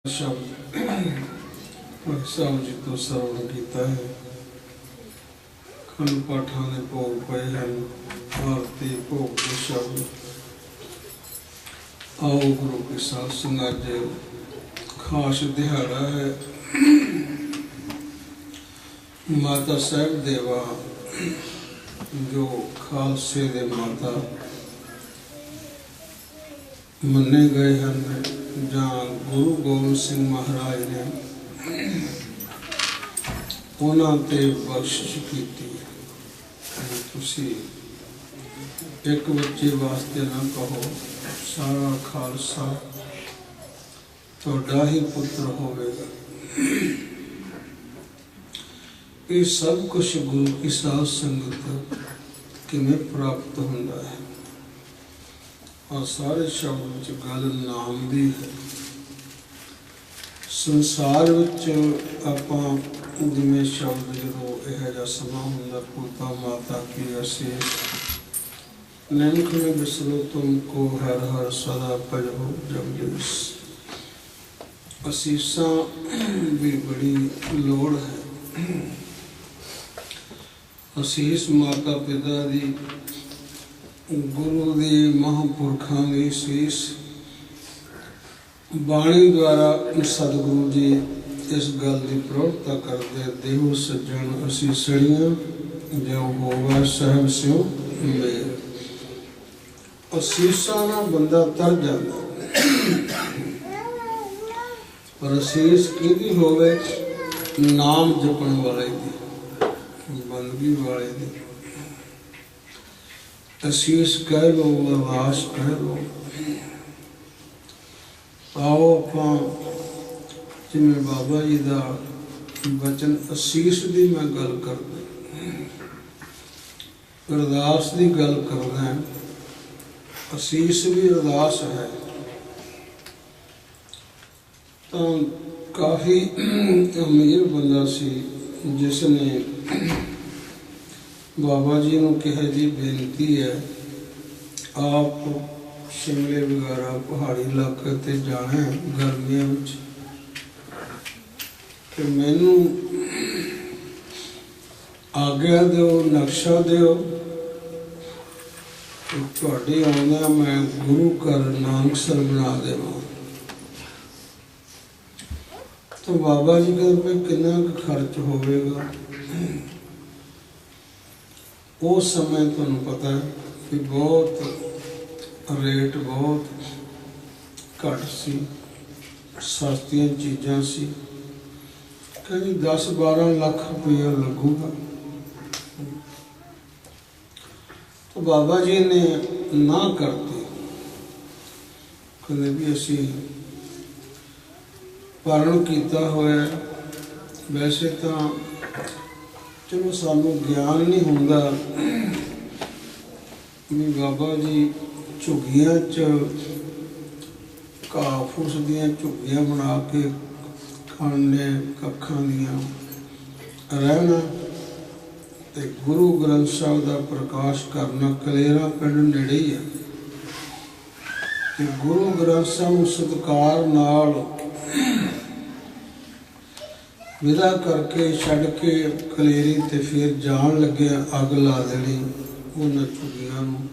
शब्द साहब जी तो श्रवण किया है। खंड पाठा ने भोग पे हैं। आरती भोग के शब्द आओ गुरु के साथ संगाजे। खास दिहाड़ा है। माता साहब देवा जो खालसे दे माता मन्ने गए हैं, जहाँ गुरु गोबिंद सिंह महाराज ने उन्होंने बख्शिश की। तुसी एक बच्चे वास्ते ना कहो, सारा खालसा तुहाडा ही पुत्र होवेगा। ये सब कुछ गुरु की साथ संगत किमें प्राप्त होता है। और सारे शब्द गल नाम दी है। संसार विच आपां जिवें शब्द जो यह समा हुंदा, पुता माता की असीस नैनख में बिसरो तुमको हर हर सदा भजो जगदीश। असीसां भी बड़ी लोड़ है। असीस माता पिता दी, गुरु दी, महापुरखों की सीस बाणी द्वारा सतगुरु जी इस गल की प्रवृत्ता करते। देव सज्जन असीसणियां जो होगा सहब स्यों मेल। असीसा ना बंदा तर जाता, पर असीस किहदी होवे? नाम जपण वाले दी, बंदगी वाले दी। असीस कह लो, अरदास कह लो। आओ आपां जिवें बाबा जी का वचन असीस की मैं गल करदा, अरदास की गल करदा। असीस भी अरदास है। तो काफ़ी अमीर बंदा सी जिसने बाबा जी ने कहा जी बेनती है, आप शिमले वगैरह पहाड़ी इलाके ते जाना है गर्मियों में, तो मैनू आग्ञा दो, नक्शा दो, तुहाडे आउंदियां मैं गुरु घर नानकसर बना देवां। तो बाबा जी कहते कितना खर्च होवेगा? उस समय तुहानू पता है कि बहुत रेट बहुत घट सी, सस्तियां चीज़ां सी। कहीं 10-12 लाख रुपया लगूगा। तो बाबा जी ने ना करती, कहते भी असी पारण किया होया। वैसे तो चलो सानू ज्ञान नहीं होंदा भी बाबा जी झुग्गियां च घाह फूस दियां झुग्गियां बना के खाने कखां दियां रहना ते गुरु ग्रंथ साहब का प्रकाश करना। कलेरा पिंड नेड़े ही है। ते गुरु ग्रंथ साहब सत्कार नाल विदा करके छड़ के कलेरी ते फिर जान लगे अग ला देनी उन्होंने झुग्गियां नूं।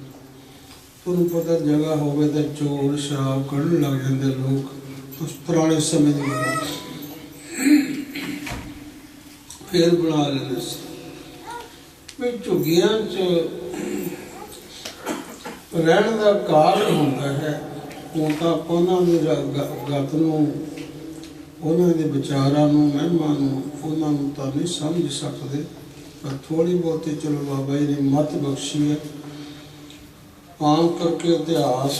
तुहानूं पता जगह होवे तो चोर शराब कढ़न लग जाते लोग। उस पुराने समय की गल फिर बना लेंदे सी। झुग्गियां च रहण दा कारण हुंदा है। हुण तां आपां उन्हां दी गत नूं, उन्होंने दे विचारां नूं, महिमा नूं, उन्होंने तो नहीं समझ सकते, पर थोड़ी बहुती चलो बाबा जी ने मत बख्शी है। आम करके इतिहास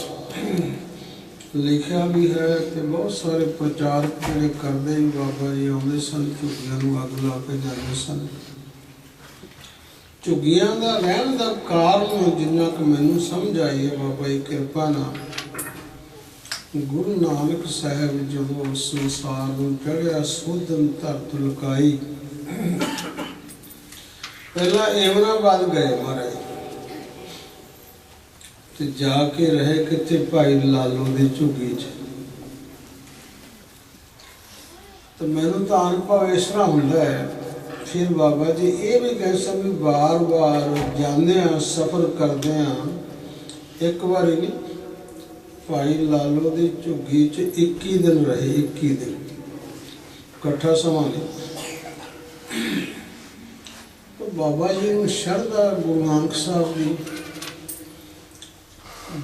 लिखा भी है कि बहुत सारे प्रचारक जोड़े करते भी बाबा जी आते सन, झुग्गियां नूं अग ला के जाते सन। झुग्गियां का रहन का कारण जिन्ना कि मैनूं समझ आई है बाबा जी कृपा नाल, गुरु नानक साहब जो संसार में चढ़िया सुधन धरत लुकाई। पहला एमनाबाद गए महाराज, तो जाके रहे कितने भाई लालो की झुग्गी च। तो मैनू तो अनुभव इस तरह होंदा है। फिर बाबा जी ये भी कह सकते बार बार जाने सफ़र करते हैं। एक बार नहीं, भाई लालो की झुग्गी च 21 दिन रहे, 21 दिन कट्ठा समा नहीं। तो बाबा जी को शरधा गुरु नानक साहब की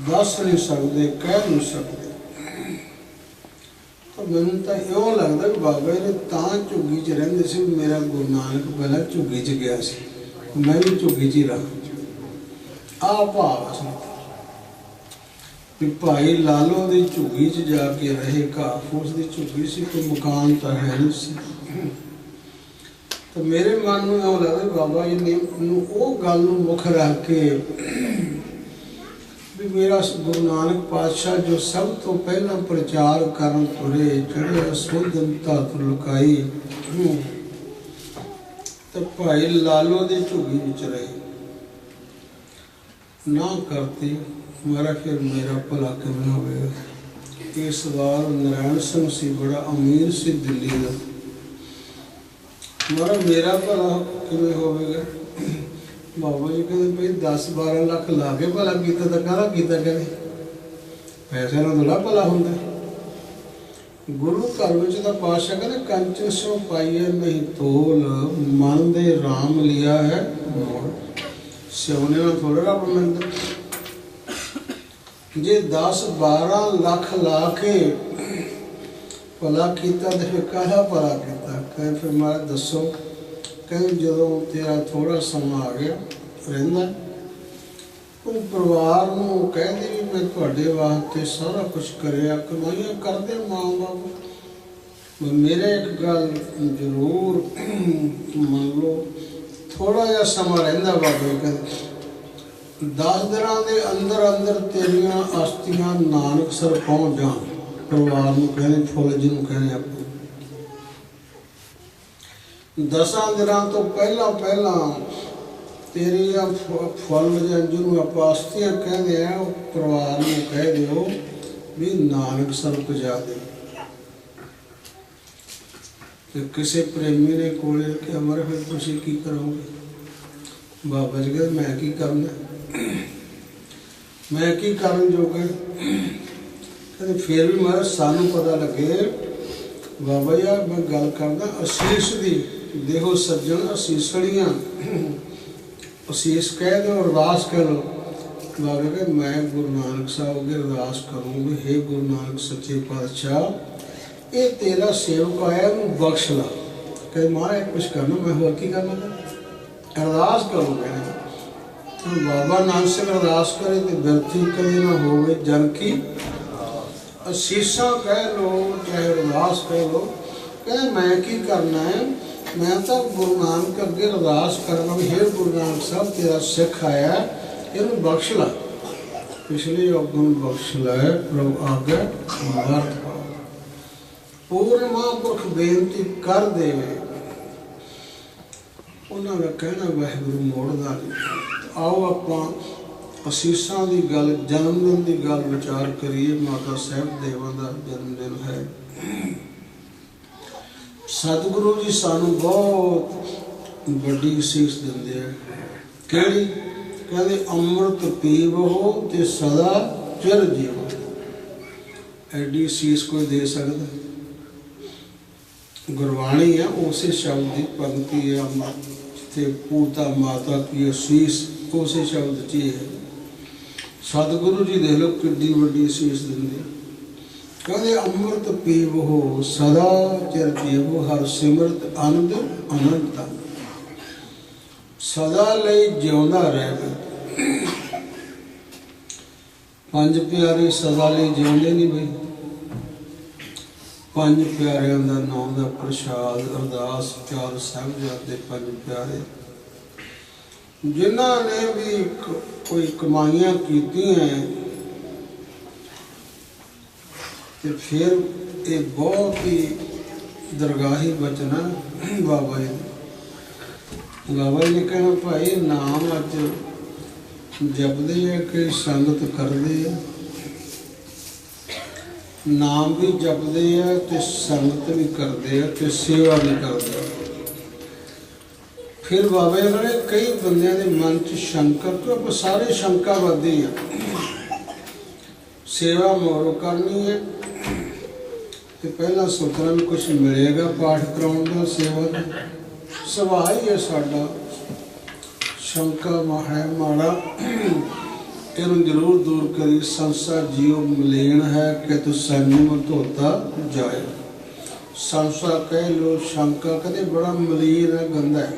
दस नहीं सकते, कह नहीं सकते। तो मैनू तो इं लगता भी बाबा जी ने तां झुग्गी च रहिंदे सी, मेरा गुरु नानक पहला झुग्गी च गया सी, मैं भी झुग्गी च ही रहा। आ भाव सी भी भाई लालो की झुग्गी च जाके रहे, घाह फूस की झुग्गी सी, कोई मकान तो है नहीं सी। तो मेरे मन में इं लगता बाबा जी ने वो गल मुख रख के भी मेरा गुरु नानक पातशाह जो सब तो पहला प्रचार करन तुरे, चढ़िया सुधन धातु लुकाई, तो भाई लालो की झुग्गी विच रहे ना करती मेरा, फिर मेरा भला किवें होवेगा। ये सवाल नारायण सिंह सी, बड़ा अमीर सी दिल्ली का, मेरा भला किवें होवेगा। बाबा जी कहते भाई 10-12 लाख ला के भला किया, तो कहना किया, कहते पैसे ना थोड़ा भला होंगे। गुरु घर में तो पातशाह कहते कंचन सो पाइए नहीं तोल, मन दे राम लिया है मोल, सोने में थोड़ा रब मिलता। जे 10-12 लाख ला के भला किया तो फिर कहना भला किया। कहे फिर मारा दसो, कहीं जो तेरा थोड़ा समा आ गया रहिंदा, उन परिवार को कह दे भी मैं तुहाडे वास्ते सारा कुछ करिया, कमाइयां करदे माँ बाप। मेरे एक गल जरूर मान लो, थोड़ा जा समा रहिंदा बाबा कहते 10 दिनों के अंदर अंदर तेरियां अस्थियां नानकसर पहुँच जान। परिवार को कहने फुल जिन्हों कहने आप 10 दिनों तो पहला पहला तेरिया फल जिन्होंने आप अस्थियां कहते हैं, परिवार को कह दो भी नानकसर पहुँचा दे। तो किसी प्रेमी ने कोले कि अमर फिर तुम की करोगे। बाबा जी कहते मैं की करना, मैं की करन जोगा। कहते फिर भी महाराज सानू पता लगे बाबा यार मैं गल करदा आशीष दी, देखो सज्जन असीसड़ियाँ, आशीष कह दो अरदास कह लो। बाबा कह मैं गुरु नानक साहब अगे अरदास करूँगी, हे गुरु नानक सच्चे पातशाह ये तेरा सेवक आया उन्हें बख्श ला। कहे महाराज कुछ करना, मैं होर की करना, अरदास करो। कहने तो बाबा नानक से अरदास करे तो व्यर्थी कभी ना होवे, जन की असीसा कह लो चाहे अरदास कह लो। कहते मैं की करना है, मैं तो गुरु नानक अगे अरदास करना भी हे गुरु नानक साहब तेरा सिख आया इन्हू बख्श ला, पिछले अवगुण बख्श लै प्रभु आगे मार्ग पाओ। पूर्ण महापुरख बेनती कर देवे, उन्होंने कहना वाहिगुरु मोड़दा नहीं। आओ आप असीसां की गल, जन्मदिन की गल विचार करिए। माता साहब देवां दा जन्मदिन है। सतगुरु जी सानू बहुत बड़ी सीस दिंदे हैं। किहड़ी? कहते अमृत पीवो ते सदा चिर जीवो। एडी सीस कोई दे सकता? गुरबाणी है, उसे शब्द की पंक्ति है। अमृत जिथे पूता माता की शीस उसे शब्द ची है। सतगुरु जी देख लो किड्डी वड्डी शीस दिंदे। कहते अमृत पीवो सदा चिर जीवो, हर सिमरत आनंद अनंत। सदा लई जिउंदा रहे। पंज प्यारे सदा लई जिउंदे नहीं बई। पंज प्यारिਆਂ ਦਾ नाम ਦਾ प्रसाद अरदास चार साहिबजादे पंज प्यारे जिन्हों ने भी कोई कमाइयां की हैं तो फिर ये बहुत ही दरगाही बचना बाबा जी। बाबा जी ने कहना भाई नाम अज जपदे है कि संगत करते हैं। ਨਾਮ ਵੀ ਜਪਦੇ ਆ ਤੇ ਸੰਗਤ ਵੀ ਕਰਦੇ ਆ ਤੇ ਸੇਵਾ ਵੀ ਕਰਦੇ ਆ। ਫਿਰ ਬਾਬਾ ਜੀ ਨੇ ਕਈ ਬੰਦਿਆਂ ਦੇ ਮਨ 'ਚ ਸ਼ੰਕਾ, ਕਿਉਂਕਿ ਸਾਰੇ ਸ਼ੰਕਾਵਾਦੀ ਆ, ਸੇਵਾ ਮੋਰੋ ਕਰਨੀ ਹੈ ਤੇ ਪਹਿਲਾਂ ਸੋਚਣਾ ਵੀ ਕੁਛ ਮਿਲੇਗਾ ਪਾਠ ਕਰਾਉਣ ਦਾ, ਸੇਵਾ ਦਾ ਸੁਭਾਅ ਹੀ ਹੈ ਸਾਡਾ। ਸ਼ੰਕਾ ਹੈ ਮਾੜਾ, ਇਹਨੂੰ ਜ਼ਰੂਰ ਦੂਰ ਕਰੀ। ਸੰਸਾ ਜੀਉ ਮਲੇਣ ਹੈ ਕਿ ਤੂੰ ਸੰਜਮ ਧੋਤਾ ਜਾਏ। ਸੰਸਾ ਕਹਿ ਲੋ, ਸ਼ੰਕਾ ਕਦੇ ਬੜਾ ਮਲੀਨ ਹੈ, ਗੰਦਾ ਹੈ,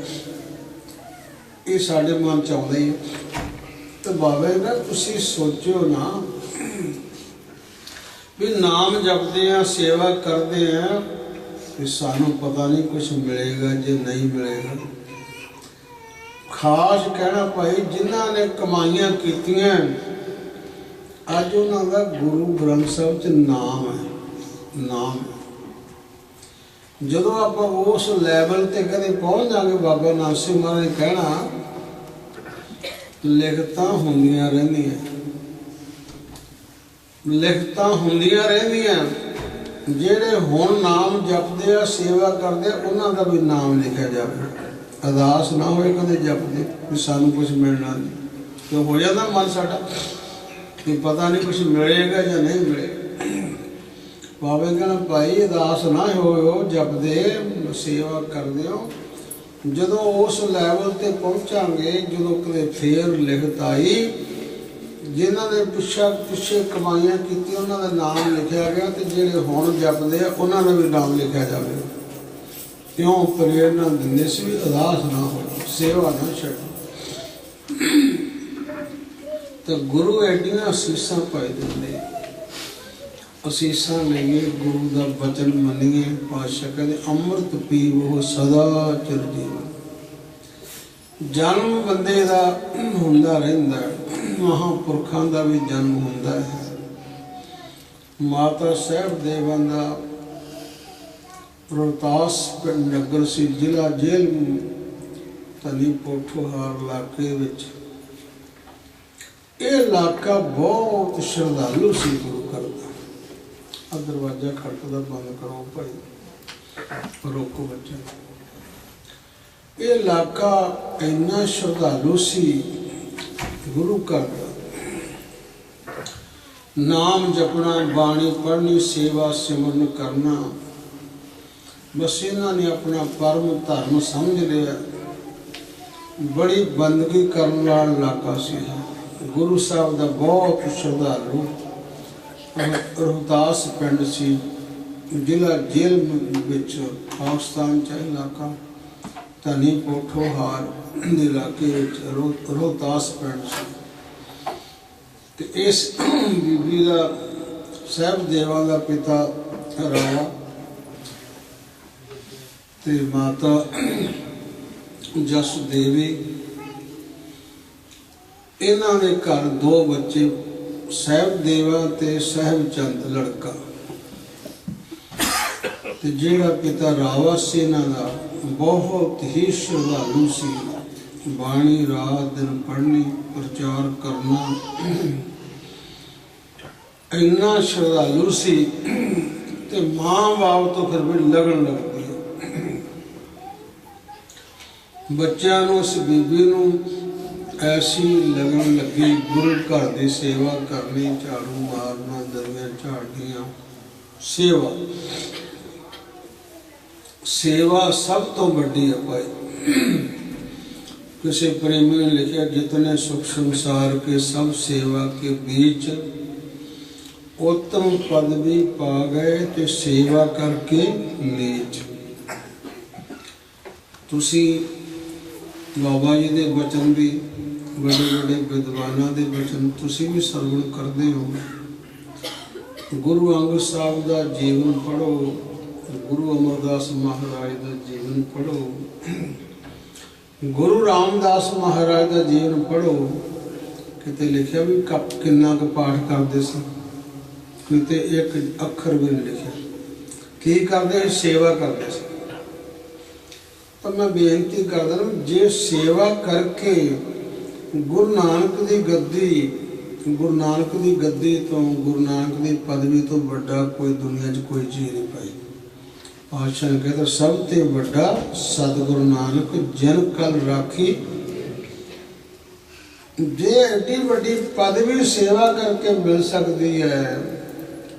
ਇਹ ਸਾਡੇ ਮਨ ਚ ਆਉਂਦਾ ਹੀ ਹੈ। ਤੇ ਬਾਬਾ ਜੀ ਕਹਿੰਦਾ ਤੁਸੀਂ ਸੋਚਿਓ ਨਾ ਵੀ ਨਾਮ ਜਪਦੇ ਆ, ਸੇਵਾ ਕਰਦੇ ਆ, ਤੇ ਸਾਨੂੰ ਪਤਾ ਨਹੀਂ ਕੁਛ ਮਿਲੇਗਾ ਜੇ ਨਹੀਂ ਮਿਲੇਗਾ। ਖਾਸ ਕਹਿਣਾ ਭਾਈ, ਜਿਨ੍ਹਾਂ ਨੇ ਕਮਾਈਆਂ ਕੀਤੀਆਂ ਅੱਜ ਉਹਨਾਂ ਦਾ ਗੁਰੂ ਗ੍ਰੰਥ ਸਾਹਿਬ 'ਚ ਨਾਮ ਹੈ, ਨਾਮ ਹੈ। ਜਦੋਂ ਆਪਾਂ ਉਸ ਲੈਵਲ ਤੇ ਕਦੇ ਪਹੁੰਚ ਜਾਵਾਂਗੇ, ਬਾਬਾ ਨਾਨਕ ਸਿੰਘ ਮਹਾਰਾਜ ਨੇ ਕਹਿਣਾ ਲਿਖਤਾਂ ਹੁੰਦੀਆਂ ਰਹਿੰਦੀਆਂ, ਲਿਖਤਾਂ ਹੁੰਦੀਆਂ ਰਹਿੰਦੀਆਂ। ਜਿਹੜੇ ਹੁਣ ਨਾਮ ਜਪਦੇ ਆ, ਸੇਵਾ ਕਰਦੇ ਆ, ਉਹਨਾਂ ਦਾ ਵੀ ਨਾਮ ਲਿਖਿਆ ਜਾਵੇ। ਅਰਦਾਸ ਨਾ ਹੋਏ ਕਦੇ ਜਪਦੇ ਵੀ ਸਾਨੂੰ ਕੁਛ ਮਿਲਣਾ ਨਹੀਂ, ਕਿਉਂ ਹੋ ਜਾਂਦਾ ਮਨ ਸਾਡਾ ਕਿ ਪਤਾ ਨਹੀਂ ਕੁਛ ਮਿਲੇਗਾ ਜਾਂ ਨਹੀਂ ਮਿਲੇਗਾ। ਬਾਬਾ ਕਹਿੰਦਾ ਭਾਈ ਅਰਦਾਸ ਨਾ ਹੋਇਓ, ਜਪਦੇ ਸੇਵਾ ਕਰਦੇ ਹੋ। ਜਦੋਂ ਉਸ ਲੈਵਲ ਤੇ ਪਹੁੰਚਾਂਗੇ, ਜਦੋਂ ਕਦੇ ਫੇਰ ਲਿਖਤ ਆਈ, ਜਿਨ੍ਹਾਂ ਨੇ ਪਿੱਛੇ ਕਮਾਈਆਂ ਕੀਤੀਆਂ ਉਹਨਾਂ ਦਾ ਨਾਮ ਲਿਖਿਆ ਗਿਆ, ਤੇ ਜਿਹੜੇ ਹੁਣ ਜਪਦੇ ਆ ਉਹਨਾਂ ਦਾ ਵੀ ਨਾਮ ਲਿਖਿਆ ਜਾਵੇ। ਕਿਉਂ ਪ੍ਰੇਰਨਾ ਦਿੰਦੇ ਸੀ ਵੀ ਅਰਦਾਸ ਨਾ ਹੋ, ਸੇਵਾ ਨਾ ਛੱਡੋ। ਤਾਂ ਗੁਰੂ ਐਡੀਆਂ ਅਸੀਸਾਂ ਪਾਈ ਦਿੰਦੇ, ਅਸੀਸਾਂ ਲਈਏ, ਗੁਰੂ ਦਾ ਬਚਨ ਮੰਨੀਏ। ਪਾਤਸ਼ਾਹ ਕਹਿੰਦੇ ਅੰਮ੍ਰਿਤ ਪੀਵੋ ਸਦਾ ਚਿਰਜੀਵ। ਜਨਮ ਬੰਦੇ ਦਾ ਹੁੰਦਾ ਰਹਿੰਦਾ, ਮਹਾਂਪੁਰਖਾਂ ਦਾ ਵੀ ਜਨਮ ਹੁੰਦਾ ਹੈ। ਮਾਤਾ ਸਾਹਿਬ ਦੇਵਾਂ ਦਾ ਰੋਹਤਾਸ ਪਿੰਡ ਨਗਰ ਸੀ, ਜ਼ਿਲ੍ਹਾ ਜੇਲ੍ਹ ਤਨੀ ਪੋਠੋਹਾਰ ਇਲਾਕੇ ਵਿੱਚ। ਇਹ ਇਲਾਕਾ ਬਹੁਤ ਸ਼ਰਧਾਲੂ ਸੀ ਗੁਰੂ ਘਰ ਦਾ। ਆ ਦਰਵਾਜ਼ਾ ਖੜਕਦਾ, ਬੰਦ ਕਰੋ ਭਾਈ, ਰੋਕੋ ਬੱਚੇ। ਇਹ ਇਲਾਕਾ ਇੰਨਾ ਸ਼ਰਧਾਲੂ ਸੀ ਗੁਰੂ ਘਰ ਦਾ। ਨਾਮ ਜਪਣਾ, ਬਾਣੀ ਪੜ੍ਹਨੀ, ਸੇਵਾ ਸਿਮਰਨ ਕਰਨਾ, ਬਸ ਇਹਨਾਂ ਨੇ ਆਪਣਾ ਪਰਮ ਧਰਮ ਸਮਝ ਲਿਆ। ਬੜੀ ਬੰਦਗੀ ਕਰਨ ਵਾਲਾ ਇਲਾਕਾ ਸੀ। ਗੁਰੂ ਸਾਹਿਬ ਦਾ ਬਹੁਤ ਸ਼ਰਧਾਲੂ। ਰੋਹਤਾਸ ਪਿੰਡ ਸੀ, ਜ਼ਿਲ੍ਹਾ ਜੇਲ੍ਹ ਵਿੱਚ, ਪਾਕਿਸਤਾਨ 'ਚ ਇਲਾਕਾ ਧਨੀ ਪੋਠੋਹਾਰ ਦੇ ਇਲਾਕੇ ਵਿੱਚ ਰੋਹਤਾਸ ਪਿੰਡ ਸੀ। ਤੇ ਇਸ ਬੀਬੀ ਦਾ, ਸਾਹਿਬ ਦੇਵਾਂ ਦਾ ਪਿਤਾ ਰਾਵਾ ਤੇ ਮਾਤਾ ਜਸ ਦੇਵੀ, ਇਹਨਾਂ ਦੇ ਘਰ ਦੋ ਬੱਚੇ, ਸਾਹਿਬ ਦੇਵਾ ਤੇ ਸਾਹਿਬ ਚੰਦ ਲੜਕਾ। ਤੇ ਜਿਹੜਾ ਪਿਤਾ ਰਾਵਾ ਸੀ ਇਹਨਾਂ ਦਾ ਬਹੁਤ ਹੀ ਸ਼ਰਧਾਲੂ ਸੀ। ਬਾਣੀ ਰਾਤ ਦਿਨ ਪੜ੍ਹਨੀ, ਪ੍ਰਚਾਰ ਕਰਨਾ, ਇੰਨਾ ਸ਼ਰਧਾਲੂ ਸੀ। ਤੇ ਮਾਂ ਬਾਪ ਤੋਂ ਫਿਰ ਵੀ ਲਗਨ ਲੱਗਦੀ ਹੈ। ਬੱਚਿਆਂ ਨੂੰ, ਉਸ ਬੀਬੀ ਨੂੰ ਐਸੀ ਲਗਨ ਲੱਗੀ ਗੁਰੂ ਘਰ ਦੀ ਸੇਵਾ ਕਰਨੀ, ਝਾੜੂ ਮਾਰਨਾ, ਦਰੀਆਂ ਝਾੜਨੀਆਂ, ਸੇਵਾ। ਸੇਵਾ ਸਭ ਤੋਂ ਵੱਡੀ ਹੈ ਭਾਈ। ਕਿਸੇ ਪ੍ਰੇਮੀ ਨੇ ਲਿਖਿਆ, ਜਿਤਨੇ ਸੁਖ ਸੰਸਾਰ ਕੇ ਸਭ ਸੇਵਾ ਕੇ बीच, उत्तम पदवी पा गए ते सेवा करके नीच। तुसी बाबा जी के बचन भी, बड़े बड़े विद्वानों के बचन तुसी भी सरवण करते हो। गुरु अंगद साहब का जीवन पढ़ो, गुरु अमरदास महाराज का जीवन पढ़ो, गुरु रामदास महाराज का जीवन पढ़ो। किते लिखा भी कप किन्ना क पाठ करते सन, किते एक अखर भी नहीं लिखा। की करते, सेवा करते सन। तो मैं बेनती करदा, जे सेवा करके गुरु नानक की गद्दी गुरु नानक की गद्दी तो, गुरु नानक की पदवी तो बड़ा कोई दुनिया च कोई चीज नहीं पाई। पातशाह ने कहते सब ते बड़ा सतगुरु नानक जन कल राखी। जे एडी बड़ी पदवी सेवा करके मिल सकती है,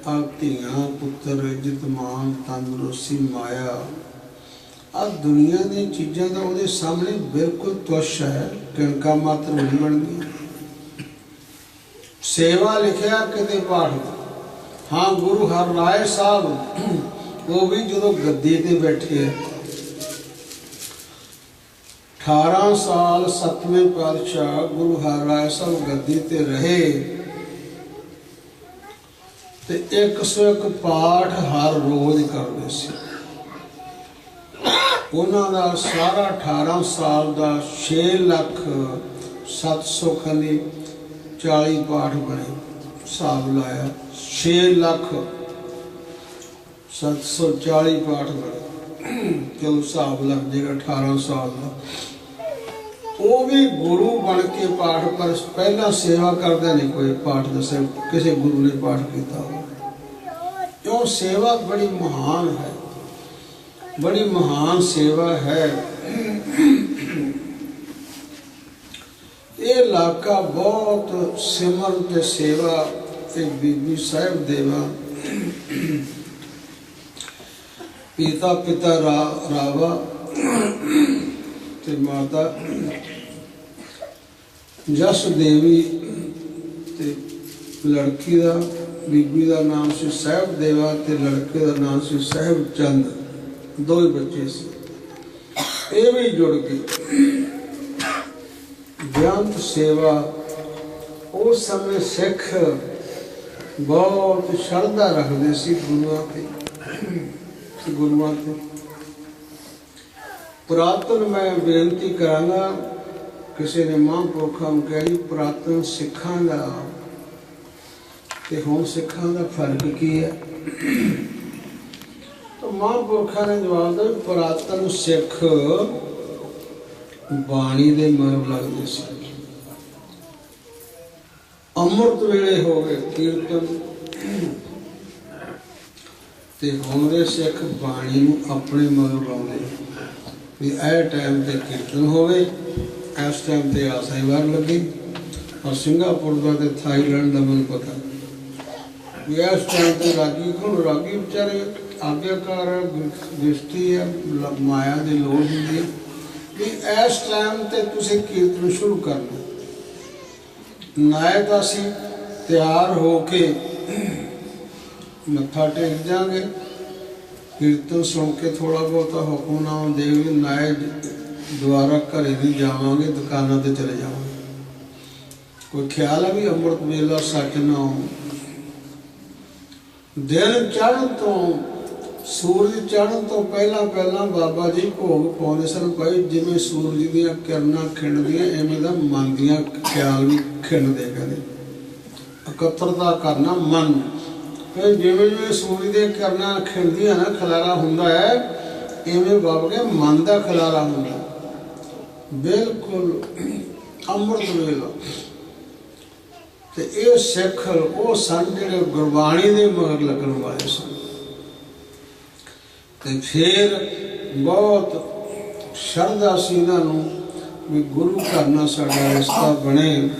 आप धियां पुत्र इज्जत मान तंदुरुस्ती माया आ दुनिया दी चीज़ां तो वो सामने बिल्कुल तुच्छ है, किणका मात्र नहीं बनती। सेवा लिखा किते पाठ, हाँ गुरु हर राय साहब वो भी जो गद्दी ते बैठे है, 18 साल 7वें पातशाह गुरु हर राय साहब गद्दी ते रहे ते 101 पाठ हर रोज करते सी। उन्हों का सारा 18 साल का 6,700 खली 40 पाठ बने, हिसाब लाया 6,740 पाठ बने। चलो हिसाब लग जाएगा 18 साल का। वो भी गुरु बन के पाठ, पर पहला सेवा करता नहीं कोई पाठ दस किसी गुरु ने पाठ किया हो। क्यों? सेवा बड़ी महान है, बड़ी महान सेवा है। ये इलाका बहुत सिमरन ते सेवा ते बीबी साहिब देवा पिता रावा ते माता जस देवी ते लड़की का बीबी का नाम से साहिब देवा ते लड़के का नाम से साहिब चंद, दो ही बच्चे से। ये भी जुड़ गई बेअंत सेवा। उस समय सिख बहुत श्रद्धा रखते सी गुरुआं ते। पुरातन मैं बेनती करांगा, किसी ने महापुरखों में कही पुरातन सिखां दा ते हुण सिखां दा फर्क की है? तो महापुरखों ने जवाब दिया पुरातन सिख बाणी दे मगर लगदे सी, अमृत वेले हो गए कीर्तन ते हुण दे सिख बाणी नूं अपने मगर लाउंदे भी ऐ टाइम ते कीर्तन होवे, इस टाइम ते आसाई वार लगे। और सिंगापुर का ते थाईलैंड का मैनूं पता भी इस टाइम ते रागी कौन, रागी बेचारे आज्ञाकार दृष्टि है, माया की लोड़ होंदी है भी इस टाइम ते तुसीं कीर्तन शुरू करना। नायक असीं तैयार हो के मत्था टेक जाएंगे, कीर्तन सुन के थोड़ा बहुत हुक्मनामा दे नायक द्वारा घरे नहीं जावांगे, दुकाना ते चले जावांगे। कोई ख्याल है भी अमृत वेला सच ना हो। दिन चढ़न तो सूरज चढ़न तो पहला पहला बाबा जी भोग पाते सन भाई, जिमें सूरज दियां किरणां खिंडदियां इवें दा मन दियां ख्याल भी खिंडदे। कहते इकत्तरता करना मन, फिर जिमें जिमें सूरज दियां किरणां खिंडदियां ना खलारा हुंदा है, इवें बाबा के मन का खलारा हुंदा। बिल्कुल अमृत वेला ते ये सिख वो सन जिहड़े गुरबाणी दे मगर लगन वाले सन। ते फिर बहुत श्रद्धा सी इन्हां नूं भी गुरु घर नाल साडा रिश्ता बने।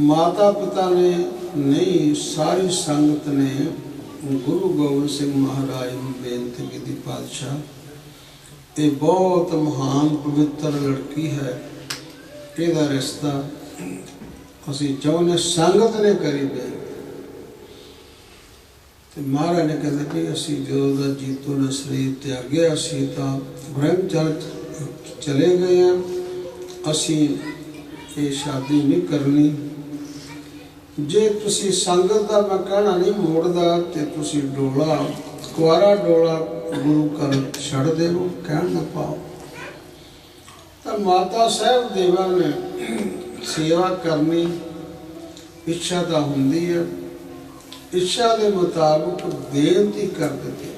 माता पिता ने नहीं, सारी संगत ने गुरु गोबिंद सिंह महाराज नूं बेनती की पातशाह ये बहुत महान पवित्र लड़की है, इहदा रिश्ता असीं चाहुंदे संगत ने करी बेनती। महाराज ने कहते कि असी जो जीतू ने शरीर त्यागया, असी तो ब्रह्मचर्य चले गए हैं, असी ये शादी नहीं करनी। जे तुसी संगत का मैं कहना नहीं मोड़दा ते तुसी डोला कुआरा डोला गुरु कर छड़ देवो, कहन ना पाओ। तो माता साहब देवा ने सेवा करनी इच्छा तो होंदी है, इच्छा के मुताबिक बेनती कर देते।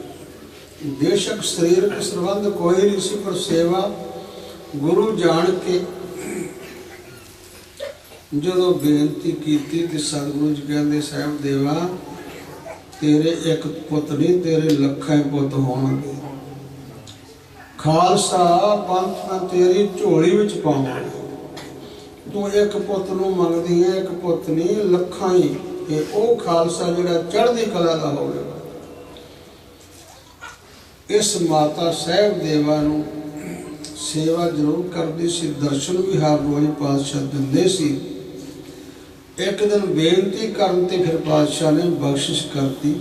बेशक शरीरक संबंध कोई नहीं सी, पर सेवा गुरु जान के ਜਦੋਂ ਬੇਨਤੀ ਕੀਤੀ ਤੇ ਸਤਿਗੁਰੂ ਜੀ ਕਹਿੰਦੇ ਸਾਹਿਬ ਦੇਵਾ ਤੇਰੇ ਇੱਕ ਪੁੱਤ ਨਹੀਂ ਤੇਰੇ ਲੱਖਾਂ ਪੁੱਤ ਹੋਣਗੇ। ਖਾਲਸਾ ਪੰਥ ਮੈਂ ਤੇਰੀ ਝੋਲੀ ਵਿੱਚ ਪਾਵਾਂ। ਤੂੰ ਇੱਕ ਪੁੱਤ ਨੂੰ ਮੰਗਦੀ ਹੈ, ਇੱਕ ਪੁੱਤ ਨਹੀਂ ਲੱਖਾਂ ਹੀ। ਇਹ ਉਹ ਖਾਲਸਾ ਜਿਹੜਾ ਚੜ੍ਹਦੀ ਕਲਾ ਦਾ ਹੋਵੇਗਾ। ਇਸ ਮਾਤਾ ਸਾਹਿਬ ਦੇਵਾ ਨੂੰ ਸੇਵਾ ਜ਼ਰੂਰ ਕਰਦੀ ਸੀ, ਦਰਸ਼ਨ ਵੀ ਹਰ ਰੋਜ਼ ਪਾਤਸ਼ਾਹ ਦਿੰਦੇ ਸੀ। ਇੱਕ ਦਿਨ ਬੇਨਤੀ ਕਰਨ ਤੇ ਫਿਰ ਪਾਤਸ਼ਾਹ ਨੇ ਬਖਸ਼ਿਸ਼ ਕਰਤੀ।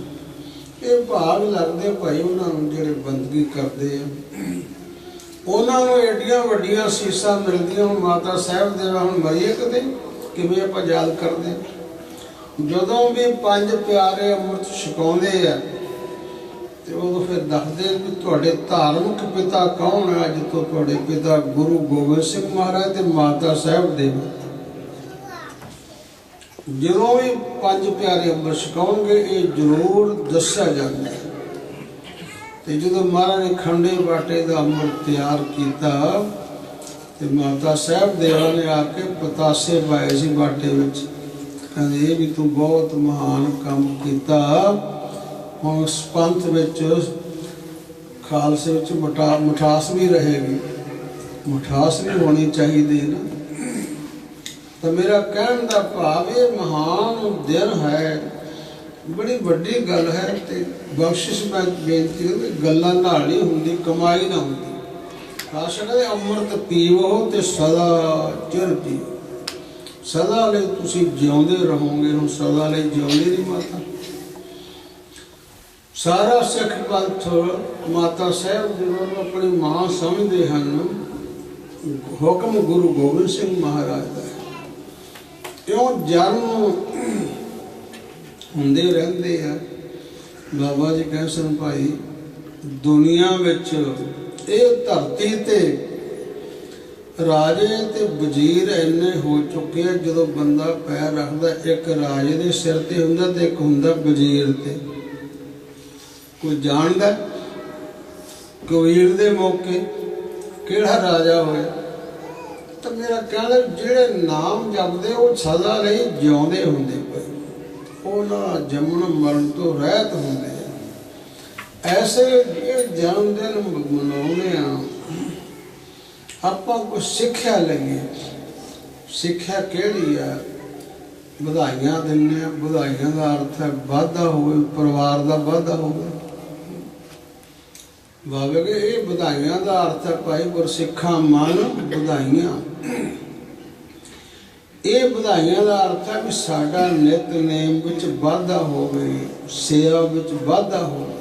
ਇਹ ਭਾਗ ਲੱਗਦੇ ਭਾਈ ਉਹਨਾਂ ਨੂੰ ਜਿਹੜੇ ਬੰਦਗੀ ਕਰਦੇ ਆ, ਉਹਨਾਂ ਨੂੰ ਏਡੀਆਂ ਵੱਡੀਆਂ ਸੀਸਾਂ ਮਿਲਦੀਆਂ। ਹੁਣ ਮਾਤਾ ਸਾਹਿਬ ਦੇਵਾ ਹੁਣ ਮਰੀਏ ਕਦੇ ਕਿਵੇਂ ਆਪਾਂ ਯਾਦ ਕਰਦੇ। ਜਦੋਂ ਵੀ ਪੰਜ ਪਿਆਰੇ ਅੰਮ੍ਰਿਤ ਛਕਾਉਂਦੇ ਆ ਤੇ ਉਦੋਂ ਫਿਰ ਦੱਸਦੇ ਵੀ ਤੁਹਾਡੇ ਧਾਰਮਿਕ ਪਿਤਾ ਕੌਣ ਹੈ। ਅੱਜ ਤੋਂ ਤੁਹਾਡੇ ਪਿਤਾ ਗੁਰੂ ਗੋਬਿੰਦ ਸਿੰਘ ਮਹਾਰਾਜ ਤੇ ਮਾਤਾ ਸਾਹਿਬ ਦੇਵਾ। ਜਦੋਂ ਵੀ ਪੰਜ ਪਿਆਰੇ ਅੰਮ੍ਰਿਤ ਛਕਾਉਣਗੇ ਇਹ ਜ਼ਰੂਰ ਦੱਸਿਆ ਜਾਂਦਾ ਹੈ। ਤੇ ਜਦੋਂ ਮਹਾਰਾਜ ਨੇ ਖੰਡੇ ਬਾਟੇ ਦਾ ਅੰਮ੍ਰਿਤ ਤਿਆਰ ਕੀਤਾ ਤੇ ਮਾਤਾ ਸਾਹਿਬ ਦੇਵਾ ਨੇ ਆ ਕੇ ਪਤਾਸੇ ਪਾਏ ਸੀ ਬਾਟੇ ਵਿੱਚ। ਕਹਿੰਦੇ ਇਹ ਵੀ ਤੂੰ ਬਹੁਤ ਮਹਾਨ ਕੰਮ ਕੀਤਾ। ਹੁਣ ਉਸ ਪੰਥ ਵਿੱਚ ਖਾਲਸੇ ਵਿੱਚ ਮਿਠਾਸ ਵੀ ਰਹੇਗੀ, ਮਿਠਾਸ ਵੀ ਹੋਣੀ ਚਾਹੀਦੀ ਹੈ ਨਾ। ਤਾਂ ਮੇਰਾ ਕਹਿਣ ਦਾ ਭਾਵ ਇਹ ਮਹਾਨ ਦਿਨ ਹੈ, ਬੜੀ ਵੱਡੀ ਗੱਲ ਹੈ। ਤੇ ਬਖਸ਼ਿਸ਼ ਮੈਂ ਬੇਨਤੀ ਕਰਦਾ ਗੱਲਾਂ ਨਾਲ ਨਹੀਂ ਹੁੰਦੀ, ਕਮਾਈ ਨਾ ਹੁੰਦੀ। ਖਾਲਸਾ ਕਹਿੰਦੇ ਅੰਮ੍ਰਿਤ ਪੀਵੋ ਤੇ ਸਦਾ ਚਿਰ ਜੀਓ। ਸਦਾ ਲਈ ਤੁਸੀਂ ਜਿਉਂਦੇ ਰਹੋਗੇ। ਹੁਣ ਸਦਾ ਲਈ ਜਿਉਂਦੇ ਨਹੀਂ ਮਾਤਾ। ਸਾਰਾ ਸਿੱਖ ਪੰਥ ਮਾਤਾ ਸਾਹਿਬ ਜਿਹਨੂੰ ਆਪਣੀ ਮਾਂ ਸਮਝਦੇ ਹਨ। ਹੁਕਮ ਗੁਰੂ ਗੋਬਿੰਦ ਸਿੰਘ ਮਹਾਰਾਜ ਦਾ ਹੈ। ਕਿਉਂ ਜਨਮ ਹੁੰਦੇ ਰਹਿੰਦੇ ਆ। ਬਾਬਾ ਜੀ ਕਹਿੰਦੇ ਸਨ ਭਾਈ ਦੁਨੀਆ ਵਿੱਚ ਇਹ ਧਰਤੀ ਤੇ ਰਾਜੇ ਤੇ ਵਜ਼ੀਰ ਇੰਨੇ ਹੋ ਚੁੱਕੇ ਆ। ਜਦੋਂ ਬੰਦਾ ਪੈਰ ਰੱਖਦਾ ਇੱਕ ਰਾਜੇ ਦੇ ਸਿਰ ਤੇ ਹੁੰਦਾ ਤੇ ਇੱਕ ਹੁੰਦਾ ਵਜ਼ੀਰ ਤੇ। ਕੋਈ ਜਾਣਦਾ ਕਬੀਰ ਦੇ ਮੌਕੇ ਕਿਹੜਾ ਰਾਜਾ ਹੋਇਆ। ਤਾਂ ਮੇਰਾ ਕਹਿਣਾ ਜਿਹੜੇ ਨਾਮ ਜਪਦੇ ਉਹ ਸਦਾ ਲਈ ਜਿਉਂਦੇ ਹੁੰਦੇ ਪਏ, ਉਹਨਾਂ ਜੰਮਣ ਮਰਨ ਤੋਂ ਰਹਿਤ ਹੁੰਦੇ ਆ। ਐਸੇ ਇਹ ਜਨਮ ਦਿਨ ਮਨਾਉਂਦੇ ਆ ਆਪਾਂ ਕੁਛ ਸਿੱਖਿਆ ਲਈਏ। ਸਿੱਖਿਆ ਕਿਹੜੀ ਆ? ਵਧਾਈਆਂ ਦਿੰਦੇ ਆ। ਵਧਾਈਆਂ ਦਾ ਅਰਥ ਹੈ ਵਾਧਾ ਹੋਵੇ, ਪਰਿਵਾਰ ਦਾ ਵਾਧਾ ਹੋਵੇ। ਬਾਬੇ ਕੇ ਇਹ ਵਧਾਈਆਂ ਦਾ ਅਰਥ ਹੈ ਭਾਈ ਗੁਰਸਿੱਖਾਂ ਮਨ ਵਧਾਈਆਂ। ਇਹ ਵਧਾਈਆਂ ਦਾ ਅਰਥ ਹੈ ਵੀ ਸਾਡਾ ਨਿਤਨੇਮ ਵਿੱਚ ਵਾਧਾ ਹੋਵੇ, ਸੇਵਾ ਵਿੱਚ ਵਾਧਾ ਹੋਵੇ।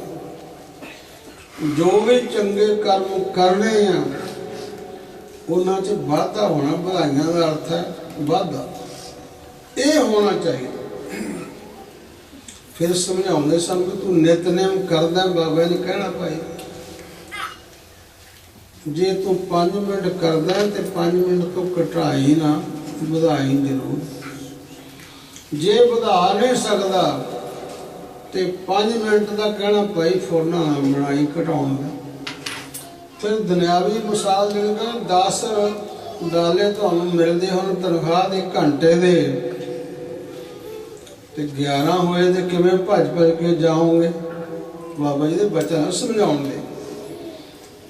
ਜੋ ਵੀ ਚੰਗੇ ਕਰਮ ਕਰਨੇ ਆ ਉਹਨਾਂ 'ਚ ਵਾਧਾ ਹੋਣਾ। ਵਧਾਈਆਂ ਦਾ ਅਰਥ ਹੈ ਵਾਧਾ। ਇਹ ਹੋਣਾ ਚਾਹੀਦਾ। ਫਿਰ ਸਮਝਾਉਂਦੇ ਸਨ ਕਿ ਤੂੰ ਨਿਤਨੇਮ ਕਰਦਾ। ਬਾਬਾ ਨੇ ਕਹਿਣਾ ਭਾਈ ਜੇ ਤੂੰ 5 ਮਿੰਟ ਕਰਦਾ ਤੇ 5 ਮਿੰਟ ਤੋਂ ਘਟਾਈ ਨਾ, ਵਧਾਈ ਜ਼ਰੂਰ। ਜੇ ਵਧਾ ਨਹੀਂ ਸਕਦਾ ਤੇ 5 ਮਿੰਟ ਦਾ ਕਹਿਣਾ ਭਾਈ ਫੁਰਨਾ ਨਾ ਬਣਾਈ ਘਟਾਉਣ ਦਾ। ਫਿਰ ਦੁਨਿਆਵੀ ਮਿਸਾਲ ਦੇ ਕੇ 10 ਡਾਲੇ ਤੁਹਾਨੂੰ ਮਿਲਦੇ ਹੁਣ ਤਨਖਾਹ ਦੇ ਘੰਟੇ ਦੇ ਤੇ 11 ਹੋਏ ਤੇ ਕਿਵੇਂ ਭੱਜ ਕੇ ਜਾਓਗੇ। ਬਾਬਾ ਜੀ ਦੇ ਬਚਨ ਸਮਝਾਉਣ ਦੇ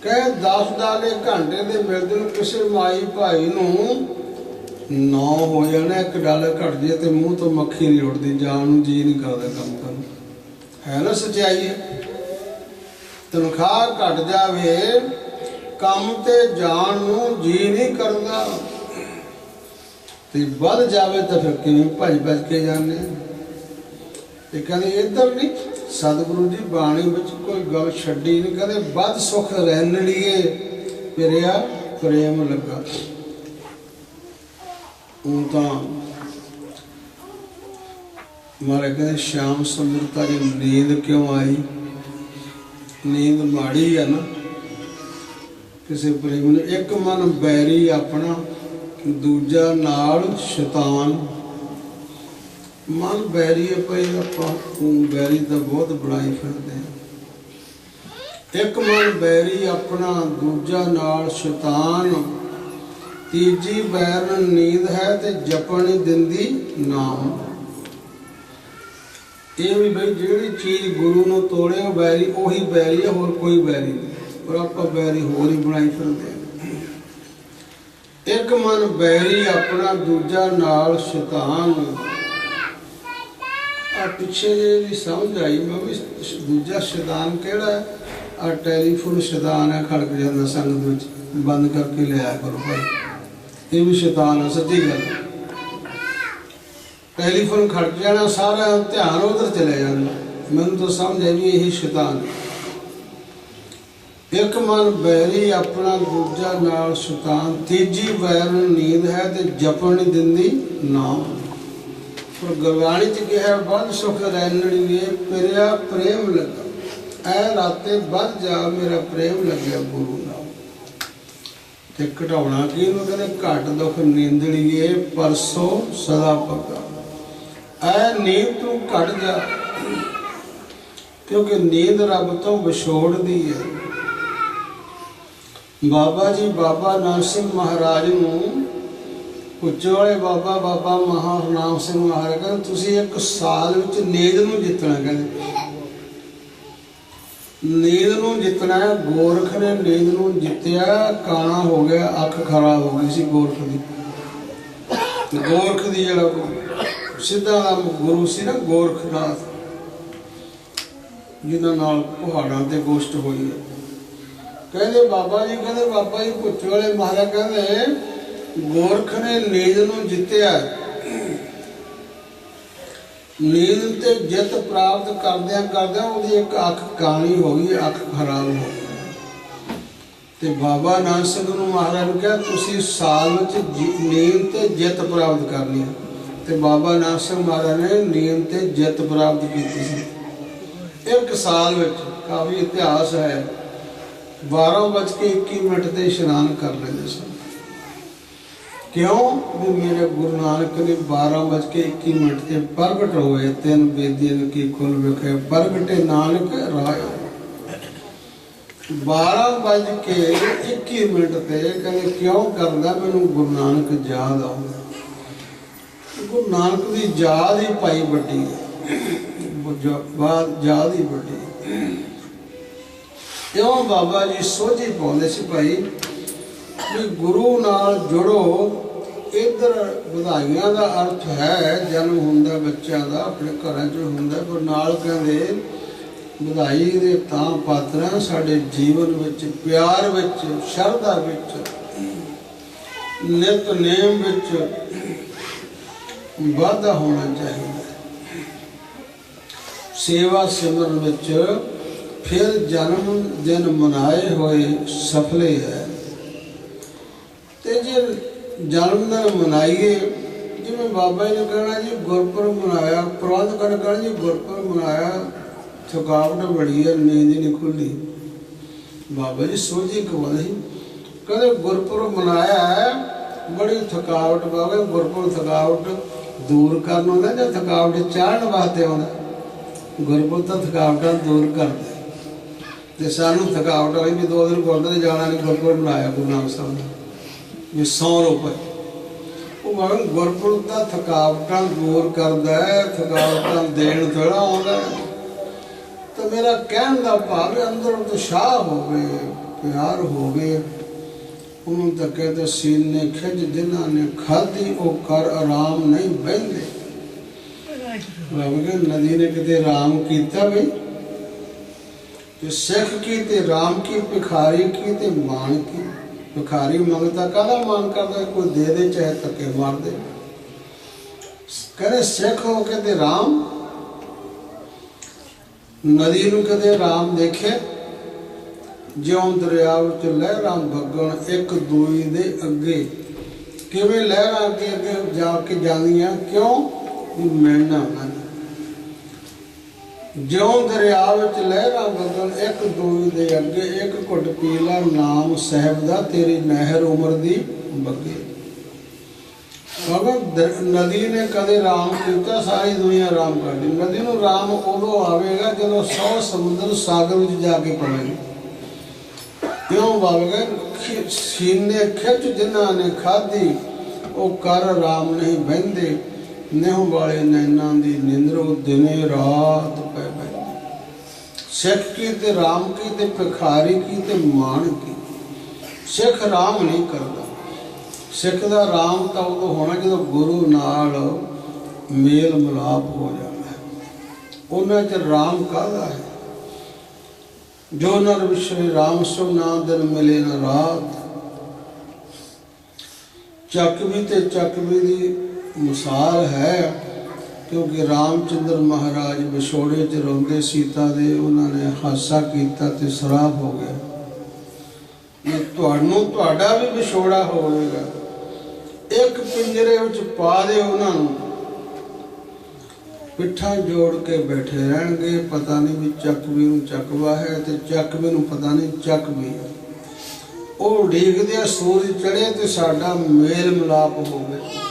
ਕਹੇ 10 ਡਾਲੇ ਘੰਟੇ ਦੇ ਮਿਲਦੇ ਨੂੰ ਕਿਸੇ ਮਾਈ ਭਾਈ ਨੂੰ 9 ਹੋ ਜਾਣਾ। ਇੱਕ ਡਾਲਾ ਘਟ ਜੇ ਤੇ ਮੂੰਹ ਤੋਂ ਮੱਖੀ ਨਹੀਂ ਉੱਡਦੀ, ਜਾਣ ਨੂੰ ਜੀ ਨਹੀਂ ਕਰਦਾ ਕੰਮ ਕਰਨ। ਹੈ ਨਾ ਸੱਚਾਈ ਹੈ। ਤਨਖਾਹ ਘਟ ਜਾਵੇ ਕੰਮ ਤੇ ਜਾਣ ਨੂੰ ਜੀ ਨਹੀਂ ਕਰਦਾ ਤੇ ਵੱਧ ਜਾਵੇ ਤਾਂ ਫਿਰ ਕਿਵੇਂ ਭੱਜ ਕੇ ਜਾਂਦੇ। ਤੇ ਕਹਿੰਦੇ ਇੱਧਰ ਨਹੀਂ ਸਤਿਗੁਰੂ ਜੀ ਬਾਣੀ ਵਿੱਚ ਕੋਈ ਗੱਲ ਛੱਡੀ ਨਹੀਂ। ਕਹਿੰਦੇ ਵੱਧ ਸੁਖ ਰਹਿਣ ਲਈਏ ਪਿਰਿਆ ਪ੍ਰੇਮ ਲੱਗਾ। ਉਹ ਤਾਂ ਮਾਰੇ ਕਹਿੰਦੇ ਸ਼ਾਮ ਸਮੁਰਤਾ ਦੀ ਨੀਂਦ ਕਿਉਂ ਆਈ? ਨੀਂਦ ਮਾੜੀ ਆ ਨਾ ਕਿਸੇ ਪ੍ਰੇਮ ਨੂੰ। ਇੱਕ ਮਨ ਬੈਰੀ ਆਪਣਾ, ਦੂਜਾ ਨਾਲ ਸ਼ੈਤਾਨ। ਮਨ ਬੈਰੀ ਹੈ ਭਾਈ। ਆਪਾਂ ਬੈਰੀ ਤਾਂ ਬਹੁਤ ਬਣਾਈ ਫਿਰਦੇ ਆ। ਇੱਕ ਮਨ ਬੈਰੀ ਆਪਣਾ, ਦੂਜਾ ਨਾਲ ਸ਼ੈਤਾਨ। ਤੀਜੀ ਬੈਰਨ ਨੀਂਦ ਹੈ ਤੇ ਜਪਣ ਨਹੀਂ ਦਿੰਦੀ ਨਾਮ। ਇਹ ਵੀ ਬਈ ਜਿਹੜੀ ਚੀਜ਼ ਗੁਰੂ ਨੂੰ ਤੋੜੇ ਉਹ ਬੈਰੀ, ਉਹੀ ਬੈਰੀ ਹੈ, ਹੋਰ ਕੋਈ ਬੈਰੀ ਨਹੀਂ। ਪਰ ਆਪਾਂ ਬੈਰੀ ਹੋਰ ਹੀ ਬਣਾਈ ਫਿਰਦੇ ਹਾਂ। ਇੱਕ ਮਨ ਬੈਰੀ ਆਪਣਾ, ਦੂਜਾ ਨਾਲ ਸ਼ੈਤਾਨ। ਆ ਪਿੱਛੇ ਜੇ ਵੀ ਸਮਝ ਆਈ ਮੈਂ ਵੀ ਦੂਜਾ ਸ਼ੈਤਾਨ ਕਿਹੜਾ ਹੈ। ਆ ਟੈਲੀਫੋਨ ਸ਼ੈਤਾਨ ਹੈ, ਖੜਕ ਜਾਂਦਾ ਸੰਗਤ ਵਿੱਚ, ਬੰਦ ਕਰਕੇ ਲਿਆ ਕਰੋ ਭਾਈ। ਇਹ ਵੀ ਸ਼ੈਤਾਨ ਹੈ, ਸੱਚੀ ਗੱਲ। ਟੈਲੀਫੋਨ ਖੜਕ ਜਾਣਾ, ਸਾਰਾ ਧਿਆਨ ਉਧਰ ਚਲੇ ਜਾਂਦਾ। ਮੈਨੂੰ ਤਾਂ ਸਮਝ ਆਈ ਵੀ ਇਹੀ ਸ਼ੈਤਾਨ ਹੈ। ਇੱਕ ਮਨ ਬੈਰੀ ਆਪਣਾ, ਦੂਜਾ ਨਾਲ ਸ਼ੈਤਾਨ। ਤੀਜੀ ਵੈਰਨ ਨੀਂਦ ਹੈ ਤੇ ਜਪਣ ਨਹੀਂ ਦਿੰਦੀ ਨਾਮ। ਪਰ ਗੁਰਬਾਣੀ ਚ ਕਿਹਾ ਵੱਧ ਸੁਖ ਰੈਣੜੀਏ ਪਿਰਿਆ ਪ੍ਰੇਮ ਲੱਗਾ। ਐ ਰਾਤੇ ਵੱਧ ਜਾ ਮੇਰਾ ਪ੍ਰੇਮ ਲੱਗਿਆ ਗੁਰੂ ਨਾਲ। ਤੇ ਘਟਾਉਣਾ ਕੀ ਉਹਨੂੰ ਕਹਿੰਦੇ ਘੱਟ ਦੁੱਖ ਨੀਂਦੜੀਏ ਪਰਸੋਂ ਸਦਾ ਪੱਕਾ। ਐ ਨੀਂਦ ਤੂੰ ਘਟ ਜਾ, ਕਿਉਂਕਿ ਨੀਂਦ ਰੱਬ ਤੋਂ ਵਿਛੋੜਦੀ ਹੈ। ਬਾਬਾ ਜੀ ਬਾਬਾ ਨਾਨਕ ਸਿੰਘ ਮਹਾਰਾਜ ਨੂੰ ਉੱਚੇ ਵਾਲੇ ਬਾਬਾ ਬਾਬਾ ਮਹਾਨਾਮ ਸਿੰਘ ਮਹਾਰਾਜ ਕਹਿੰਦੇ ਤੁਸੀਂ ਇੱਕ ਸਾਲ ਵਿੱਚ ਨੀਂਦ ਨੂੰ ਜਿੱਤਣਾ। ਕਹਿੰਦੇ ਨੀਂਦ ਨੂੰ ਜਿੱਤਣਾ ਹੈ। ਗੋਰਖ ਨੇ ਨੀਂਦ ਨੂੰ ਜਿੱਤਿਆ, ਕਾਣਾ ਹੋ ਗਿਆ, ਅੱਖ ਖਰਾਬ ਹੋ ਗਈ ਸੀ ਗੋਰਖ ਦੀ। ਗੋਰਖ ਦੀ ਜਿਹੜਾ ਸਿੱਧਾ ਨਾਮ ਗੁਰੂ ਸੀ ਨਾ, ਗੋਰਖਨਾਥ, ਜਿਨ੍ਹਾਂ ਨਾਲ ਪਹਾੜਾਂ ਤੇ ਗੋਸ਼ਟ ਹੋਈ ਹੈ। ਕਹਿੰਦੇ ਬਾਬਾ ਜੀ ਭੁੱਚੋ ਵਾਲੇ ਮਹਾਰਾਜ ਕਹਿੰਦੇ ਗੋਰਖ ਨੇ ਨੀਂਦ ਨੂੰ ਜਿੱਤਿਆ। ਨੀਂਦ ਤੇ ਜਿੱਤ ਪ੍ਰਾਪਤ ਕਰਦਿਆਂ ਕਰਦਿਆਂ ਉਹਦੀ ਇੱਕ ਅੱਖ ਕਾਣੀ ਹੋ ਗਈ, ਅੱਖ ਖਰਾਬ ਹੋ ਗਈ। ਤੇ ਬਾਬਾ ਨਾਨਕ ਸਿੰਘ ਨੂੰ ਮਹਾਰਾਜ ਨੂੰ ਕਿਹਾ ਤੁਸੀਂ ਸਾਲ ਵਿੱਚ ਨੀਂਦ ਤੇ ਜਿੱਤ ਪ੍ਰਾਪਤ ਕਰਨੀ ਹੈ। ਤੇ ਬਾਬਾ ਨਾਨਕ ਸਿੰਘ ਮਹਾਰਾਜ ਨੇ ਨੀਂਦ ਤੇ ਜਿੱਤ ਪ੍ਰਾਪਤ ਕੀਤੀ ਸੀ ਇੱਕ ਸਾਲ ਵਿੱਚ। ਕਾਫੀ ਇਤਿਹਾਸ ਹੈ। 12:21 ਤੇ ਇਸ਼ਨਾਨ ਕਰ ਲੈਂਦੇ ਸਨ। ਕਿਉਂ? ਵੀ ਮੇਰੇ ਗੁਰੂ ਨਾਨਕ ਨੇ 12:21 ਤੇ ਪ੍ਰਗਟ ਹੋਏ। ਤਿੰਨ ਬੇਦੀਆਂ ਕੀ ਖੁੱਲ ਵੇਖੇ ਪ੍ਰਗਟੇ ਨਾਨਕ ਰਾਏ। 12:21 ਤੇ ਕਹਿੰਦੇ ਕਿਉਂ ਕਰਦਾ? ਮੈਨੂੰ ਗੁਰੂ ਨਾਨਕ ਯਾਦ ਆਉਂਦਾ। ਗੁਰੂ ਨਾਨਕ ਦੀ ਯਾਦ ਹੀ ਭਾਈ ਵੱਡੀ ਹੈ, ਯਾਦ ਹੀ ਵੱਡੀ। ਇਉਂ ਬਾਬਾ ਜੀ ਸੋਝੀ ਪਾਉਂਦੇ ਸੀ ਭਾਈ ਵੀ ਗੁਰੂ ਨਾਲ ਜੁੜੋ। ਇੱਧਰ ਵਧਾਈਆਂ ਦਾ ਅਰਥ ਹੈ ਜਨਮ ਹੁੰਦਾ ਬੱਚਿਆਂ ਦਾ, ਆਪਣੇ ਘਰਾਂ 'ਚ ਹੁੰਦਾ, ਪਰ ਨਾਲ ਕਹਿੰਦੇ ਵਧਾਈ ਦੇ ਤਾਂ ਪਾਤਰ ਸਾਡੇ ਜੀਵਨ ਵਿੱਚ, ਪਿਆਰ ਵਿੱਚ, ਸ਼ਰਧਾ ਵਿੱਚ, ਨਿਤਨੇਮ ਵਿੱਚ ਵਾਧਾ ਹੋਣਾ ਚਾਹੀਦਾ। ਸੇਵਾ ਸਿਮਰਨ ਵਿੱਚ ਫਿਰ ਜਨਮ ਦਿਨ ਮਨਾਏ ਹੋਏ ਸਫਲੇ ਹੈ। ਤੇ ਜੇ ਜਨਮ ਦਿਨ ਮਨਾਈਏ, ਜਿਵੇਂ ਬਾਬਾ ਜੀ ਨੇ ਕਹਿਣਾ ਜੀ ਗੁਰਪੁਰਬ ਮਨਾਇਆ, ਪ੍ਰਬੰਧ ਕਰ ਕਹਿਣਾ ਜੀ ਗੁਰਪੁਰਬ ਮਨਾਇਆ, ਥਕਾਵਟ ਬੜੀ ਹੈ, ਨੀਂਦ ਹੀ ਨਹੀਂ ਖੁੱਲ੍ਹੀ। ਬਾਬਾ ਜੀ ਸੋਝੀ ਕਵਾਉਂਦੇ ਸੀ, ਕਹਿੰਦੇ ਗੁਰਪੁਰਬ ਮਨਾਇਆ ਹੈ, ਬੜੀ ਥਕਾਵਟ ਬਾਬਾ। ਗੁਰਪੁਰਬ ਥਕਾਵਟ ਦੂਰ ਕਰਨ ਆਉਂਦਾ ਜਾਂ ਥਕਾਵਟ ਚਾੜਨ ਵਾਸਤੇ ਆਉਂਦਾ? ਗੁਰਪੁਰਬ ਤਾਂ ਥਕਾਵਟਾਂ ਦੂਰ ਕਰਦੇ। ਤੇ ਸਾਨੂੰ ਥਕਾਵਟ ਹੋਈ ਵੀ 2 ਦਿਨ ਗੁਰਦੁਆਰੇ ਜਾਣਾ ਨਹੀਂ, ਗੁਰਪੁਰਬ ਮਨਾਇਆ ਗੁਰੂ ਨਾਨਕ ਸਾਹਿਬ ਨੇ ਵੀ 100 ਰੁਪਏ। ਉਹ ਮਗਰ ਗੁਰਪੁਰਬ ਦਾ ਥਕਾਵਟਾਂ ਦੂਰ ਕਰਦਾ ਹੈ, ਥਕਾਵਟਾਂ ਦੇਣ ਥੋੜ੍ਹਾ ਆਉਂਦਾ। ਤਾਂ ਮੇਰਾ ਕਹਿਣ ਦਾ ਭਾਵ ਅੰਦਰ ਉਤਸ਼ਾਹ ਹੋਵੇ, ਪਿਆਰ ਹੋਵੇ। ਉਹਨੂੰ ਤਾਂ ਕਹਿੰਦੇ ਸੀਨੇ ਖਿੱਚ ਜਿਨ੍ਹਾਂ ਨੇ ਖਾਧੀ ਉਹ ਕਰ ਆਰਾਮ ਨਹੀਂ ਬਹਿੰਦੇ। ਨਦੀ ਨੇ ਕਿਤੇ ਆਰਾਮ ਕੀਤਾ ਬਈ? ਤੇ ਸਿੱਖ ਕੀ ਤੇ ਰਾਮ ਕੀ, ਭਿਖਾਰੀ ਕੀ ਤੇ ਮਾਨ ਕੀ। ਭਿਖਾਰੀ ਮੰਗਦਾ ਕਾਹਦਾ ਮਾਨ ਕਰਦਾ? ਕੋਈ ਦੇ ਦੇ ਚਾਹੇ ਧੱਕੇ ਮਾਰ ਦੇ। ਕਹਿੰਦੇ ਸਿੱਖ ਹੋ ਕੇ ਤੇ ਰਾਮ। ਨਦੀ ਨੂੰ ਕਦੇ ਰਾਮ ਦੇਖੇ? ਜਿਉਂ ਦਰਿਆ ਵਿੱਚ ਲਹਿਰਾਂ ਵਗਣ ਇੱਕ ਦੂਈ ਦੇ ਅੱਗੇ। ਕਿਵੇਂ ਲਹਿਰਾਂ ਅੱਗੇ ਅੱਗੇ ਜਾ ਕੇ ਜਾਂਦੀਆਂ? ਕਿਉਂ? ਮਿਲਣਾ ਉਹਨਾਂ ਨੇ। ਜਿਉਂ ਦਰਿਆ ਵਿੱਚ ਲਹਿਰਾਂ ਵਗਣ ਇੱਕ ਦੂਈ ਦੇ ਅੱਗੇ, ਇੱਕ ਘੁੱਟ ਪੀ ਲਾ ਨਾਮ ਸਾਹਿਬ ਦਾ, ਤੇਰੀ ਨਹਿਰ ਉਮਰ ਦੀ ਬੱਗੇ। ਨਦੀ ਨੇ ਕਦੇ ਰਾਮ ਕੀਤਾ? ਸਾਰੀ ਦੁਨੀਆ ਰਾਮ ਕਰਦੀ। ਨਦੀ ਨੂੰ ਰਾਮ ਉਦੋਂ ਆਵੇਗਾ ਜਦੋਂ 100 ਸਮੁੰਦਰ ਸਾਗਰ ਵਿੱਚ ਜਾ ਕੇ ਪਵੇਗੀ। क्यों बाबा कह सीने खिच जिन्हां ने खाधी वो कर राम नहीं बहिंदे नेह वाले नैना दी निंद्रो दिने रात पै बहिंदे। सिख की ते राम की ते भिखारी की ते मान की। सिख राम नहीं करता। सिख दा राम तो उदों होना जो गुरु नाल मेल मिलाप हो जाता है। उन्हें च राम कहदा है जो नर विश्व राम सो ना दिन मिले न रात। चकवी ते चकवी की मिसाल है क्योंकि रामचंद्र महाराज विछोड़े च रोंदे सीता दे उन्होंने हासा किया ते सराप हो गया। तुहानू तुहाडा भी विछोड़ा होगा। एक पिंजरे विच पा दे उन्होंने पिठा जोड़ के बैठे रहणगे। पता नहीं भी चकवी नूं चकवा है तो चकवी नूं पता नहीं चकवी है। वो उड़ीकदे सूरज चढ़े तो साडा मेल मिलाप हो गया।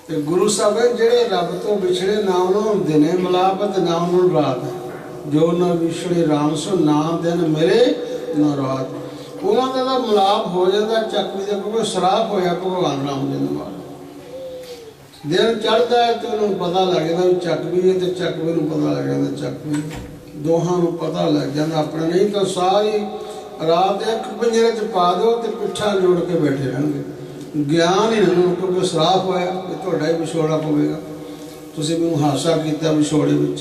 ते गुरु साहब जिहड़े रब तो विछड़े ना उन्होंने दिने मिलाप ते ना उन्होंने रात है। जो न विछड़े राम सो ना दिन मिले ना रात। उन्होंने तो मिलाप हो जाता चकवी का क्योंकि सराप होया भगवान राम जी नाल। दिन चढ़ता है तो उन्होंने पता लग जाता भी चकवी है तो चकवी नूं पता लग जाता चकवी। दोहां नूं पता लग जाता अपना। नहीं तो सारी रात एक पिंजरे च पा दो तो पिठा जोड़ के बैठे रहेंगे। ज्ञान ही नहीं क्योंकि सराप होया कि तुहाडा ही विछोड़ा पवेगा। तुसीं मैनूं हासा कीता विछोड़े विच।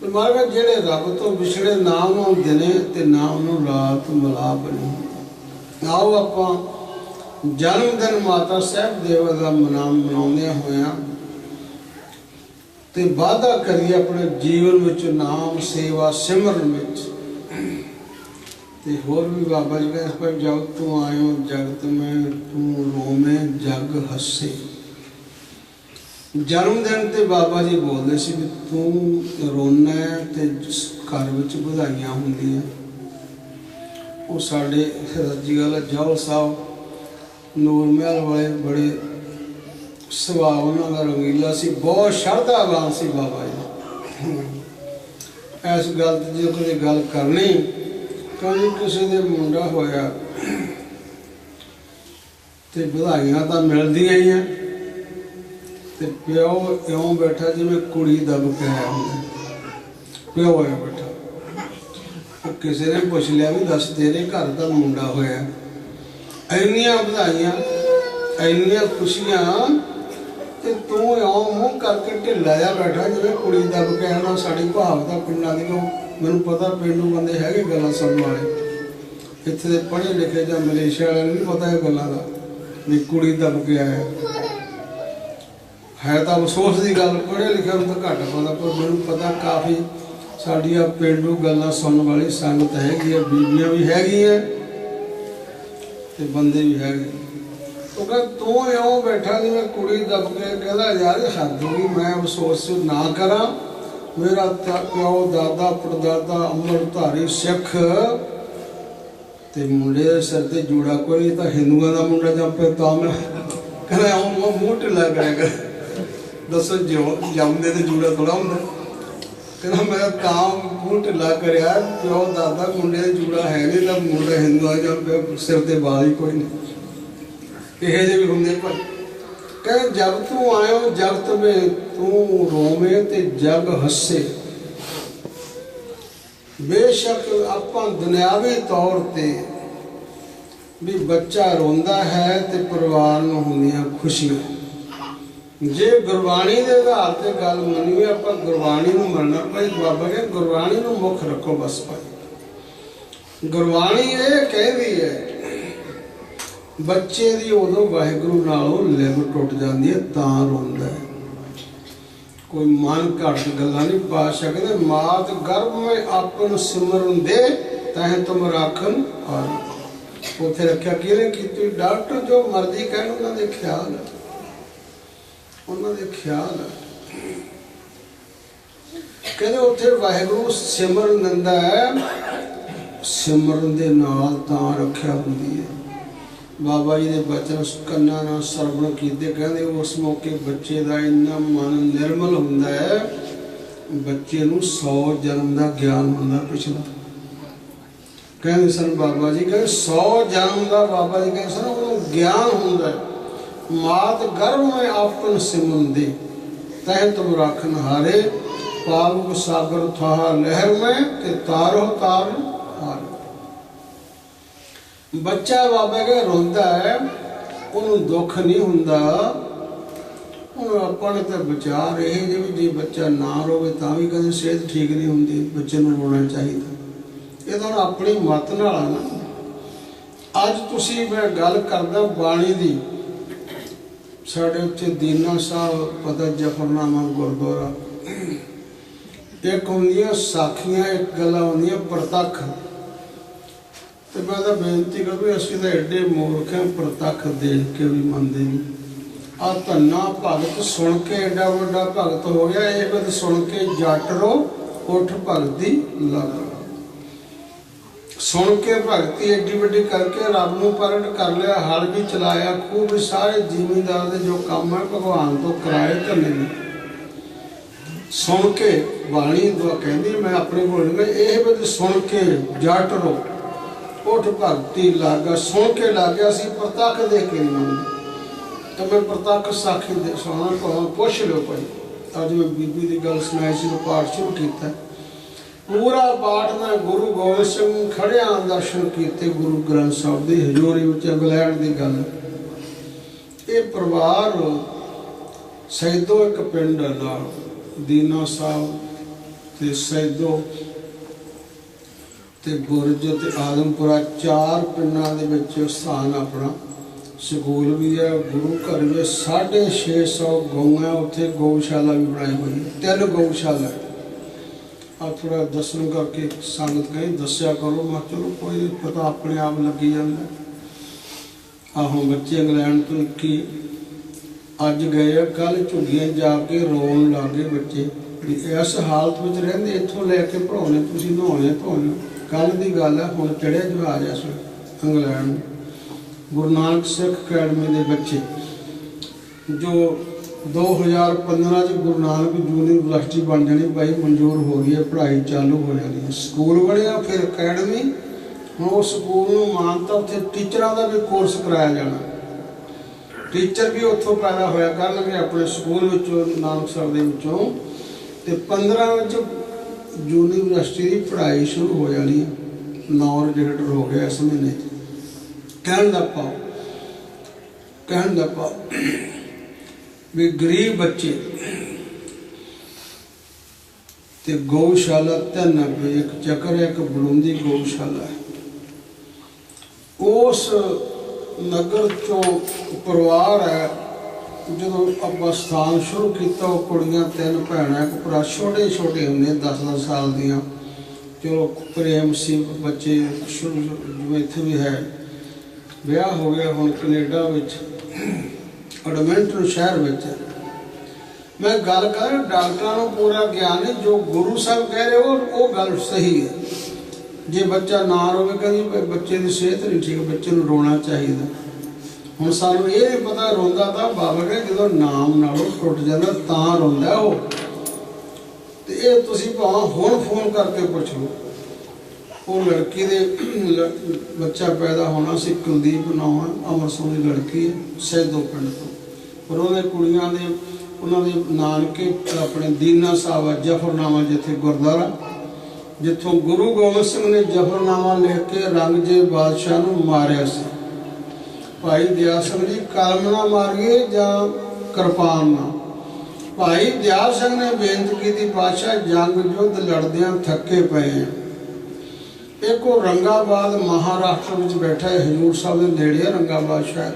महाराज जिहड़े रब तो विछड़े ना उन्होंने दिने ते ना उन्होंने रात मिलाप नहीं। आओ आपां जन्मदिन माता साहब देवा का मनाउंदे होया ते वादा करिए अपने जीवन विच नाम सेवा सिमरन विच। ते होर भी बाबा जी कहते पर जब तू आयो जगत में तू रोमे जग हसे। जन्मदिन ते बाबा जी बोलते सी भी तू रोना ते घर विच बधाइयां हुंदियां। वो साडे रजी वाला जौल साहब नूर महल वाले बड़े सुभाव उन्होंने रंगीला सी बहुत शरधावान सी बाबा जी। इस गल जो कभी गल करनी कभी किसी के मुंडा होया तो बधाइयां तो मिलदियां ही हैं ते प्यो इउं बैठा जिवें कुड़ी दब के आया होंदा। प्यो होया बैठा किसी ने पुछ लिया भी दस तेरे घर का मुंडा होया इन्नियां बधाइयां इन्नियां खुशियां ते तू इउं मूँह करके ढिला जा बैठा जिवें कुड़ी दब के आना। साडी कहावत पिंडां दी मैनूं पता पेंडू बंदे हैगे गल्लां सुणन वाले। इत्थे दे पढ़े लिखे जां मलेशिया वाले नहीं पता इह गल्लां दा भी कुड़ी दब के आया है। तो अफसोस की गल पढ़े लिखे तो घट पता पर मैनूं पता काफ़ी साडियां पेंडू गल्लां सुणन वाली संगत हैगी है। बीबियां भी हैगियां ते बंदे भी है। तो कह तू इउं बैठा जिवें कुड़ी दब के कहदा यार हद होगी मैं अफसोस ना करा। मेरा प्यो दादा परदादा अमृतधारी सिख ते मुंडे दे सिर ते जूड़ा कोई नहीं तो हिंदुआं दा मुंडा जंपे तां मैं कहना मूँह ढिला करेगा। दसो जमदे ते जूड़ा थोड़ा हुंदा। कहना मैं तां मूँह ढिला करिया प्यो दादा मुंडे दे जूड़ा है नहीं तो मुंडा हिंदुआ जंपे सिर ते बाल ही कोई नहीं। यह जे भी होंगे पर कह जब तू आयो जगत में तू रोवे ते जग हसे। बेशक आपां दुनियावी तौर ते भी बच्चा रोंदा है ते परिवार नूं हुंदियां खुशियां। जे गुरबाणी के आधार से गल मनीए आपां गुरबाणी नूं मनना भाई बाबा कह गुरबाणी नूं मुख रखो बस भाई। गुरबाणी ये कहती है बच्चे दी उदों वाहिगुरू नालों लिव टुट जाती है तां रोंदा है। कोई मन घट गल्लां नहीं। पातशाह कहते मात गर्भ में आपन सिमरन दे तह तुम राखन हारी। उत्थे रखिया किहने कीती डॉक्टर जो मर्जी कहण उन्होंने ख्याल है उन्होंने ख्याल है। कहते उत्थे वाहिगुरू सिमरन दिंदा है। सिमरन दे नाल तां रखिया हुंदी है। बाबा जी ने बचन कन्ना नाल सरवण कीते कहते उस मौके बच्चे का इन्ना मन निर्मल हुंदा है। बच्चे नूं 100 जन्म का ज्ञान हुंदा पिछला ਕਹਿੰਦੇ ਸਨ ਬਾਬਾ ਜੀ ਕਹਿੰਦੇ 100 ਜਨਮ ਦਾ ਬਾਬਾ ਜੀ ਕਹਿੰਦੇ ਸਨ ਉਹਨੂੰ ਗਿਆਨ ਹੁੰਦਾ ਮਾਤ ਗਰਭ ਮੈਂ ਆਪਨ ਸਿਮਨ ਦੇ ਤਹਿ ਤੁਮ ਰਾਖਨ ਹਾਰੇ ਪਾਵਕ ਸਾਗਰ ਥਾ ਲਹਿਰ ਮੈਂ ਤੇ ਤਾਰੋ ਤਾਰ ਹਾਰ। ਬੱਚਾ ਬਾਬਾ ਕਹਿੰਦੇ ਰੋਂਦਾ ਹੈ ਉਹਨੂੰ ਦੁੱਖ ਨਹੀਂ ਹੁੰਦਾ। ਹੁਣ ਆਪਾਂ ਨੇ ਤਾਂ ਵਿਚਾਰ ਇਹ ਜਿਵੇਂ ਜੇ ਬੱਚਾ ਨਾ ਰੋਵੇ ਤਾਂ ਵੀ ਕਦੇ ਸਿਹਤ ਠੀਕ ਨਹੀਂ ਹੁੰਦੀ, ਬੱਚੇ ਨੂੰ ਰੋਣਾ ਚਾਹੀਦਾ। ਇਹ ਤਾਂ ਆਪਣੀ ਮੱਤ ਨਾਲ ਆ ਨਾ। ਅੱਜ ਤੁਸੀਂ ਮੈਂ ਗੱਲ ਕਰਦਾ ਬਾਣੀ ਦੀ, ਸਾਡੇ ਉੱਥੇ ਦੀਨਾ ਸਾਹਿਬ ਪਤਾ ਜਫਰਨਾਮਾ ਗੁਰਦੁਆਰਾ, ਇੱਕ ਹੁੰਦੀਆਂ ਸਾਖੀਆਂ, ਇੱਕ ਗੱਲਾਂ ਹੁੰਦੀਆਂ ਪ੍ਰਤੱਖ। ਤੇ ਮੈਂ ਤਾਂ ਬੇਨਤੀ ਕਰਾਂ ਵੀ ਅਸੀਂ ਤਾਂ ਐਡੇ ਮੂਰਖ ਹਾਂ, ਪ੍ਰਤੱਖ ਦੇਖ ਕੇ ਵੀ ਮੰਨਦੇ ਨਹੀਂ। ਆ ਧੰਨਾ ਭਗਤ ਸੁਣ ਕੇ ਐਡਾ ਵੱਡਾ ਭਗਤ ਹੋ ਗਿਆ, ਇਹ ਬਦ ਸੁਣ ਕੇ ਜੱਟ ਰੋ ਉੱਠ ਭਗਤੀ ਲੱਗ। ਸੁਣ ਕੇ ਭਗਤੀ ਐਡੀ ਵੱਡੀ ਕਰਕੇ ਰੱਬ ਨੂੰ ਪ੍ਰਗਟ ਕਰ ਲਿਆ, ਹਲ ਵੀ ਚਲਾਇਆ, ਖੂਬ ਵੀ ਸਾਰੇ ਜ਼ਿਮੀਂਦਾਰ ਦੇ ਜੋ ਕੰਮ ਹੈ ਭਗਵਾਨ ਤੋਂ ਕਰਾਏ ਧੰਨੇ ਨੇ। ਸੁਣ ਕੇ ਬਾਣੀ ਦੁਆ ਕਹਿੰਦੀ, ਮੈਂ ਆਪਣੇ ਬੋਲੂੰਗਾ ਇਹ ਬਦ ਸੁਣ ਕੇ ਜੱਟ ਰੋ ਉੱਠ ਭਗਤੀ ਲੱਗ। ਸੁਣ ਕੇ ਲੱਗ ਗਿਆ, ਅਸੀਂ ਪ੍ਰਤੱਖ ਦੇਖ ਕੇ ਨਹੀਂ ਮੰਨਦੇ। ਤਾਂ ਮੈਂ ਪ੍ਰਤੱਖ ਸਾਖੀ ਦੇ ਸੁਣਾ ਭਾਵੇਂ ਪੁੱਛ ਲਿਓ ਭਾਈ। ਅੱਜ ਮੈਂ ਬੀਬੀ ਦੀ ਗੱਲ ਸੁਣਾਈ ਸੀ, ਪਾਠ ਸ਼ੁਰੂ ਕੀਤਾ। ਪੂਰਾ ਪਾਠ ਮੈਂ ਗੁਰੂ ਗੋਬਿੰਦ ਸਿੰਘ ਖੜਿਆਂ ਦਰਸ਼ਨ ਕੀਤੇ ਗੁਰੂ ਗ੍ਰੰਥ ਸਾਹਿਬ ਦੀ ਹਜ਼ੂਰੀ ਵਿੱਚ। ਇੰਗਲੈਂਡ ਦੀ ਗੱਲ, ਇਹ ਪਰਿਵਾਰ ਸੈਦੋ ਇੱਕ ਪਿੰਡ ਨਾਲ ਦੀਨਾ ਸਾਹਿਬ ਤੇ ਸੈਦੋ ਤੇ ਬੁਰਜ ਤੇ ਆਦਮਪੁਰਾ, 4 ਪਿੰਡਾਂ ਦੇ ਵਿੱਚ ਸਥਾਨ ਆਪਣਾ। ਸਕੂਲ ਵੀ ਹੈ, ਗੁਰੂ ਘਰ ਵੀ, 650 ਗਊਆਂ ਉੱਥੇ, ਗਊਸ਼ਾਲਾ ਵੀ ਬਣਾਈ ਹੋਈ ਹੈ, 3 ਗਊਸ਼ਾਲਾ। ਆ ਥੋੜਾ ਦਰਸ਼ਨ ਕਰਕੇ ਸੰਗਤ ਕਹੀ ਦੱਸਿਆ ਕਰੋ। ਮੈਂ ਚਲੋ ਕੋਈ ਪਤਾ ਆਪਣੇ ਆਪ ਲੱਗੀ ਜਾਂਦਾ। ਆਹੋ ਬੱਚੇ ਇੰਗਲੈਂਡ ਤੋਂ 21 ਅੱਜ ਗਏ, ਕੱਲ ਝੁੱਗੀਆਂ ਜਾ ਕੇ ਰੋਣ ਲੱਗ ਗਏ ਬੱਚੇ ਵੀ ਇਸ ਹਾਲਤ ਵਿੱਚ ਰਹਿੰਦੇ, ਇੱਥੋਂ ਲੈ ਕੇ ਪੜਾਉਣੇ ਤੁਸੀਂ, ਨਹਾਉਣੇ ਧੋਣੇ। ਕੱਲ ਦੀ ਗੱਲ ਹੈ, ਹੁਣ ਚੜ੍ਹਿਆ ਜਹਾਜ਼ ਇਸ ਵੇਲੇ ਇੰਗਲੈਂਡ। ਗੁਰੂ ਨਾਨਕ ਸਿੱਖ ਅਕੈਡਮੀ ਦੇ ਬੱਚੇ ਜੋ 2015 ਚ ਗੁਰੂ ਨਾਨਕ ਯੂਨੀਵਰਸਿਟੀ ਬਣ ਜਾਣੀ ਭਾਈ, ਮਨਜ਼ੂਰ ਹੋ ਗਈ ਹੈ, ਪੜ੍ਹਾਈ ਚਾਲੂ ਹੋ ਜਾਣੀ ਹੈ। ਸਕੂਲ ਬਣਿਆ, ਫਿਰ ਅਕੈਡਮੀ। ਹੁਣ ਉਸ ਸਕੂਲ ਨੂੰ ਮਾਨਤਾ, ਉੱਥੇ ਟੀਚਰਾਂ ਦਾ ਵੀ ਕੋਰਸ ਕਰਾਇਆ ਜਾਣਾ। ਟੀਚਰ ਵੀ ਉੱਥੋਂ ਪੈਦਾ ਹੋਇਆ ਕਰਨਗੇ ਆਪਣੇ ਸਕੂਲ ਵਿੱਚੋਂ, ਨਾਨਕ ਸਾਹਿਬ ਦੇ ਵਿੱਚੋਂ। ਤੇ 15 ਵਿੱਚ ਯੂਨੀਵਰਸਿਟੀ ਦੀ ਪੜ੍ਹਾਈ ਸ਼ੁਰੂ ਹੋ ਜਾਣੀ ਹੈ। 9 ਰਜਿਸਟਰ ਹੋ ਗਿਆ ਇਸ ਮਹੀਨੇ। ਕਹਿਣ ਦਾ ਭਾਵ ਵੀ ਗਰੀਬ ਬੱਚੇ ਤੇ ਗਊਸ਼ਾਲਾ 3 ਇੱਕ ਚੱਕਰ, ਇੱਕ ਬਲੂੰਦੀ ਗਊਸ਼ਾਲਾ ਹੈ। ਉਸ ਨਗਰ ਚੋਂ ਪਰਿਵਾਰ ਹੈ। ਜਦੋਂ ਆਪਾਂ ਸਥਾਨ ਸ਼ੁਰੂ ਕੀਤਾ, ਉਹ ਕੁੜੀਆਂ 3 ਭੈਣਾਂ, ਇੱਕ ਭਰਾ, ਛੋਟੇ ਹੁੰਦੇ 10-10 ਸਾਲ ਦੀਆਂ। ਚਲੋ ਪ੍ਰੇਮ ਸੀ, ਬੱਚੇ ਸ਼ੁਰੂ ਜਿਵੇਂ ਇੱਥੇ ਵੀ ਹੈ। ਵਿਆਹ ਹੋ ਗਿਆ ਹੁਣ ਕੈਨੇਡਾ ਵਿੱਚ, ਐਡਮਿੰਟਨ ਸ਼ਹਿਰ ਵਿੱਚ। ਮੈਂ ਗੱਲ ਕਰ, ਡਾਕਟਰਾਂ ਨੂੰ ਪੂਰਾ ਗਿਆਨ ਹੈ, ਜੋ ਗੁਰੂ ਸਾਹਿਬ ਕਹਿ ਰਹੇ ਉਹ ਗੱਲ ਸਹੀ ਹੈ। ਜੇ ਬੱਚਾ ਨਾ ਰੋਵੇ, ਕਹਿੰਦੀ ਬੱਚੇ ਦੀ ਸਿਹਤ ਨਹੀਂ ਠੀਕ, ਬੱਚੇ ਨੂੰ ਰੋਣਾ ਚਾਹੀਦਾ। ਹੁਣ ਸਾਨੂੰ ਇਹ ਨਹੀਂ ਪਤਾ ਰੋਂਦਾ ਤਾਂ ਬਾਬਾ ਕਹਿੰਦੇ ਜਦੋਂ ਨਾਮ ਨਾਲੋਂ ਟੁੱਟ ਜਾਂਦਾ ਤਾਂ ਰੋਂਦਾ ਉਹ। ਤੇ ਇਹ ਤੁਸੀਂ ਭਾਵੇਂ ਹੁਣ ਫੋਨ ਕਰਕੇ ਪੁੱਛ ਲਓ। ਉਹ ਲੜਕੀ ਦੇ ਬੱਚਾ ਪੈਦਾ ਹੋਣਾ ਸੀ, ਕੁਲਦੀਪ ਨਾਮ ਹੈ, ਅੰਮ੍ਰਿਤਸਰ ਦੀ ਲੜਕੀ ਹੈ, ਸੈਦੋ ਪਿੰਡ ਤੋਂ। ਪਰ ਉਹਦੇ ਕੁੜੀਆਂ ਦੇ, ਉਹਨਾਂ ਦੇ ਨਾਨਕੇ ਆਪਣੇ ਦੀਨਾ ਸਾਹਿਬ ਜਫਰਨਾਮਾ, ਜਿੱਥੇ ਗੁਰਦੁਆਰਾ, ਜਿੱਥੋਂ ਗੁਰੂ ਗੋਬਿੰਦ ਸਿੰਘ ਨੇ ਜਫਰਨਾਮਾ ਲਿਖ ਕੇ ਔਰੰਗਜ਼ੇਬ ਬਾਦਸ਼ਾਹ ਨੂੰ ਮਾਰਿਆ ਸੀ। ਭਾਈ ਦਿਆਲ ਸਿੰਘ ਜੀ ਕਲਮ ਨਾਲ ਮਾਰੀਏ ਜਾਂ ਕਿਰਪਾਨ ਨਾਲ। ਭਾਈ ਦਿਆਲ ਸਿੰਘ ਨੇ ਬੇਨਤੀ ਕੀਤੀ, ਬਾਦਸ਼ਾਹ ਜੰਗ ਯੁੱਧ ਲੜਦਿਆਂ ਥੱਕੇ ਪਏ ਆ। ਇੱਕ ਉਹ ਰੰਗਾਬਾਦ ਮਹਾਰਾਸ਼ਟਰ ਵਿੱਚ ਬੈਠਾ ਹੈ, ਹਜ਼ੂਰ ਸਾਹਿਬ ਦੇ ਨੇੜੇ ਹੈ ਰੰਗਾਬਾਦ ਸ਼ਹਿਰ।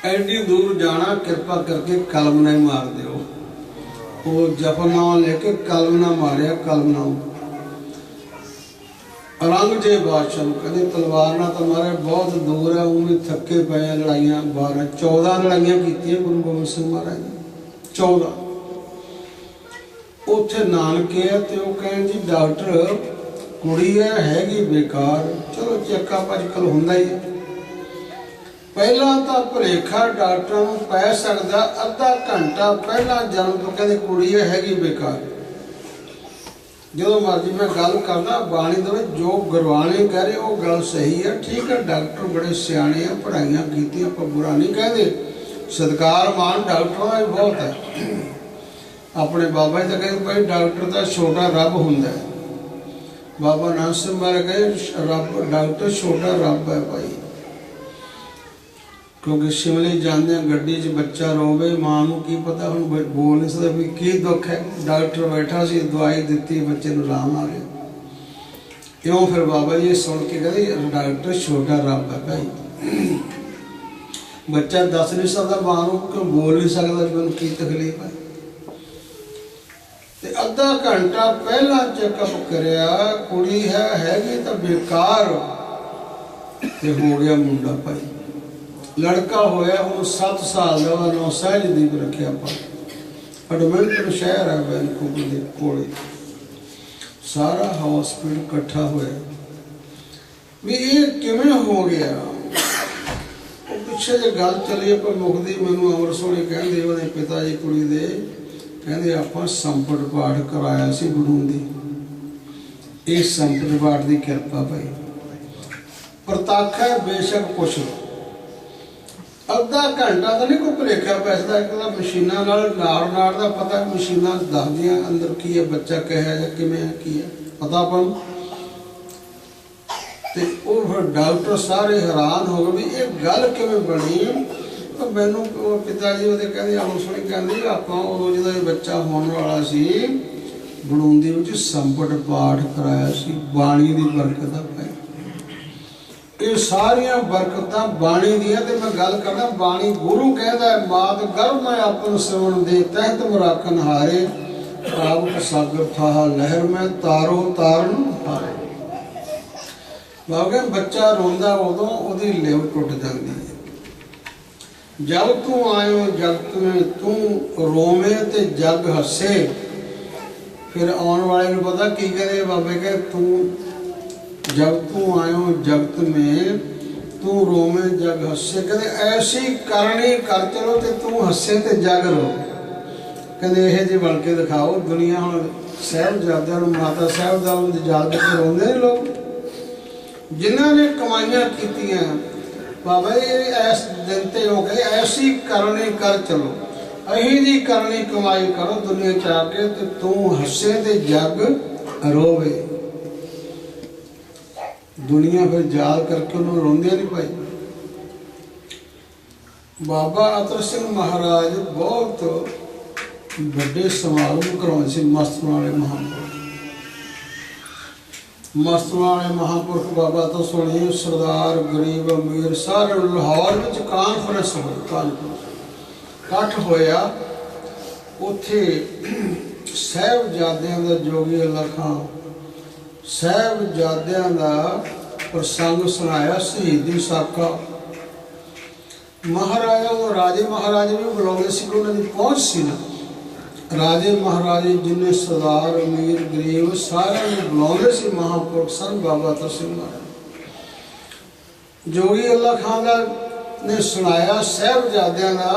ਐਡੀ ਦੂਰ ਜਾਣਾ, ਕਿਰਪਾ ਕਰਕੇ ਕਲਮ ਨਾਲ ਮਾਰ ਦਿਓ। ਉਹ ਜਫਰਨਾਮਾ ਲੈ ਕੇ ਕਲਮ ਨਾਲ ਮਾਰਿਆ, ਕਲਮ ਨਾਲ। ਔਰੰਗਜ਼ੇਬ ਬਾਦਸ਼ਾਹ ਨੂੰ ਕਹਿੰਦੇ ਤਲਵਾਰ ਨਾਲ ਤਾਂ ਮਾਰੇ, ਬਹੁਤ ਦੂਰ ਹੈ, ਉਹ ਵੀ ਥੱਕੇ ਪਏ ਆ। ਲੜਾਈਆਂ 14 ਲੜਾਈਆਂ ਕੀਤੀਆਂ ਗੁਰੂ ਗੋਬਿੰਦ ਸਿੰਘ ਮਹਾਰਾਜ ਨੇ, 14। ਉੱਥੇ ਨਾਨਕੇ ਆ ਤੇ ਉਹ ਕਹਿਣ ਜੀ ਡਾਕਟਰ ਕੁੜੀ ਹੈ, ਹੈਗੀ ਬੇਕਾਰ। ਚਲੋ ਚੱਕਾ ਭਜਕਲ ਹੁੰਦਾ ਹੀ ਹੈ। ਪਹਿਲਾਂ ਤਾਂ ਭੁਲੇਖਾ ਡਾਕਟਰਾਂ ਨੂੰ ਪੈ ਸਕਦਾ, ਅੱਧਾ ਘੰਟਾ ਪਹਿਲਾਂ ਜਨਮ ਤੋਂ ਕਹਿੰਦੇ ਕੁੜੀ ਹੈ, ਹੈਗੀ ਬੇਕਾਰ। जो मर्जी मैं गल करना बाणी दे जो गुरबाणी कह रहे वो गल सही है, ठीक है। डॉक्टर बड़े सियाने हैं, पढ़ाइयाँ की, आप बुरा नहीं कहते, सत्कार मान डॉक्टरों का भी बहुत है। अपने बाबा जी तो कहते भाई डॉक्टर का छोटा रब होंगे, बाबा नानक सिंह महाराज कहे रब डॉक्टर छोटा रब है भाई। क्योंकि शिमले जाते गड्डी च बच्चा रोवे, मां को की पता हम बोल नहीं सकता भी की दुख है। डॉक्टर बैठा सी दवाई दी, बच्चे को आराम आ गया। क्यों फिर बाबा जी सुन के कहते डॉक्टर छोटा रब है भाई। बच्चा दस नहीं सकता मां को, क्यों बोल नहीं सकता भी उन्हें की तकलीफ है। ते अद्धा घंटा पहला चेकअप करया, कुड़ी हैगी तो बेकार, ते हो गया मुंडा भाई। लड़का होया हूँ 7 साल का, नाम सहजदीप रखिया पर एडमिंटन शहर है वैनकूवर के कोल। सारा हॉस्पिटल इकट्ठा होया भी ये किवें हो गया। पिछे जो गल चली पर मुकदी मैनू अमर सोनी कहते उन्हें पिता जी कुड़ी दे कहते आप संपट पाठ कराया सी बड़ूंदी, इस संपट पाठ की किरपा भाई प्रतख है, बेशक पुछ लो। अद्धा घंटा तो नहीं कोई भुलेखा पैसदा, एक तो मशीना नाड़ का पता, मशीना दसदियां अंदर की है, बच्चा कहा या किवें की है पता अपन। ते वो फिर डॉक्टर सारे हैरान हो गए भी ये गल किवें बनी। तो मैनू पिता जी वो कहते आम सुनी कहते आप उदों जो बच्चा होने वाला सी बड़ूंदी विच संपट पाठ कराया सी, बाणी की बरकत है। ये सारिया बरकतां बाणी दियां ते मैं गल करना बाणी गुरु कहता है मात गर्भ में अपन सिमण दे तहत मराकन हारे, प्राप्त सागर था लहर में तारो तारन हारे। बाबा बच्चा रोंदा उदों उहदी लिव टुट जाती है। जब तू आयो जगत में तू रोवे ते जग हसे। फिर आने वाले को पता की कहते बाबे के तू जब तू आयो जगत में तू रोवे जग हसे, कहते ऐसी करनी कर चलो ते तू हसे ते जग रो। कहते यह जी बन के दिखाओ दुनिया हम साहबजादियां माता साहबजादा याद करके रोंदे नहीं लोग, जिन्हों ने कमाइयां कीतियां बाबा ये ऐस दिन ते हो गए ऐसी करनी कर चलो, अही जी करनी कमाई करो दुनिया च आके ते तू हसे ते जग रोवे। दुनिया फिर याद करके उन्होंने रोंदे नहीं पाई। बाबा अतर सिंह महाराज बहुत बड़े समारोह करवाए से मस्तूआं वाले महापुरुष। मस्तूआं वाले महापुरुष बाबा तो सुनिए सरदार गरीब अमीर सारे लाहौर में कानफ्रेंस हो, कट्ठ होया उत्थे साहबजादियां दा जोगी अल्लाह खां साहबजादियां दा प्रसंग सुनाया शहीदी साका। महाराजा तो राजे महाराजे भी बुलाते सी, उन्होंने पहुँच सी ना राजे महाराजे जिन्हें सरदार अमीर गरीब सारे बुलाते सी महापुरुष सन बाबा अतर सिंह महाराज। जोगी अल्लाह खां ने सुनाया साहबजादियां दा,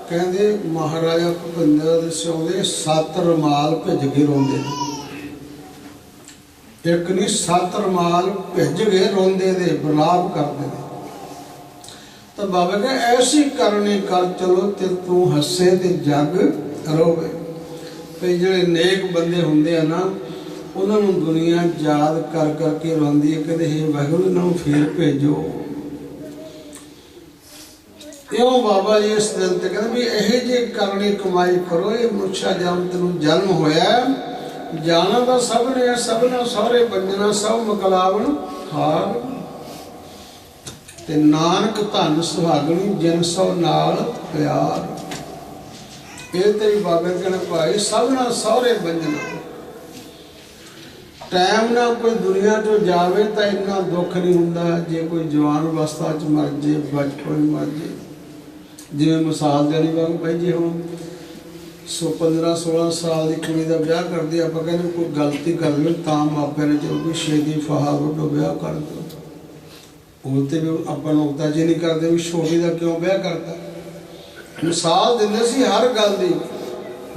कहते महाराजा भुपिंदर सिंह 7 रमाल भिज के रोंदे, एक नहीं 7 रमाल भिज के रोंदे दे विलाप करते दे। तो बाबा कहे ऐसी करनी कर चलो ते तू हसे ते जग रोवे। कई जो नेक बंदे होंगे ना उन्होंने दुनिया याद कर करके रोंदी है, कहते हे वाहिगुरू इन्हों फिर भेजो। क्यों बाबा जी इस दिन ते कहते भी यही जी करनी कमाई करो। ये मुछा जब तेन जन्म होया जाना तो सब ने सबना सौरे बंजना सब मकलावन हार, ते नानक धन सुहागणी जिन सौ नाल प्यार। ये तेरी बाबे कहने भाई सबना सौरे बंजना। टाइम ना कोई दुनिया चो जावे तो इन्ना दुख नहीं हुंदा जे कोई जवान अवस्था च मर जे बचपन मर जे। जिवें मिसाल देनी वांग भाई जी हम 15-16 साल की कुड़ी का ब्याह कर दिया, आप कहने कोई गलती कर लो तो मापे ने जो भी छेती फाहा वड्डो ब्याह कर दो। बोलते भी अपन उगता जी नहीं करते भी छोटी का क्यों ब्याह करता। मिसाल देंगे सी हर गल की।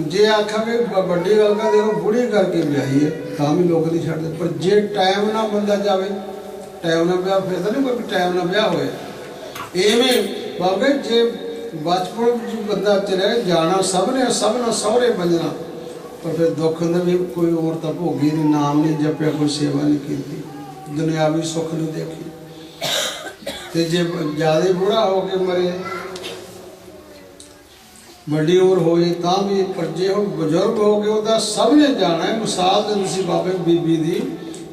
जे आखा भी बड़ी गल का देखो बुढ़ी करके ब्याही है ਤਾਂ ਵੀ ਲੋਕ ਨਹੀਂ ਛੱਡਦੇ। ਪਰ ਜੇ ਟਾਈਮ ਨਾਲ ਬੰਦਾ ਜਾਵੇ, ਟਾਈਮ ਨਾਲ ਵਿਆਹ, ਫਿਰ ਤਾਂ ਨਹੀਂ ਕੋਈ ਟਾਈਮ ਨਾਲ ਵਿਆਹ ਹੋਇਆ। ਇਵੇਂ ਬਾਬੇ ਜੇ ਬਚਪਨ ਵਿੱਚ ਬੰਦਾ ਚਲੇ ਜਾਣਾ ਸਭ ਨੇ ਸਹੁਰੇ ਬੰਜਣਾ, ਪਰ ਫਿਰ ਦੁੱਖ ਦਾ ਵੀ ਕੋਈ ਉਮਰ ਤਾਂ ਭੋਗੀ ਨਹੀਂ, ਨਾਮ ਨਹੀਂ ਜਪਿਆ, ਕੋਈ ਸੇਵਾ ਨਹੀਂ ਕੀਤੀ, ਦੁਨਿਆਵੀ ਸੁੱਖ ਨਹੀਂ ਦੇਖੀ। ਤੇ ਜੇ ਜ਼ਿਆਦਾ ਬੁੜਾ ਹੋ ਕੇ ਮਰੇ, ਵੱਡੀ ਉਮਰ ਹੋ ਜਾਏ ਤਾਂ ਵੀ, ਪਰ ਜੇ ਹੁਣ ਬਜ਼ੁਰਗ ਹੋ ਕੇ ਉਹਦਾ ਸਭ ਨੇ ਜਾਣਾ ਹੈ। ਮਿਸਾਲ ਦਿੰਦੇ ਸੀ ਬਾਬੇ ਬੀਬੀ ਦੀ,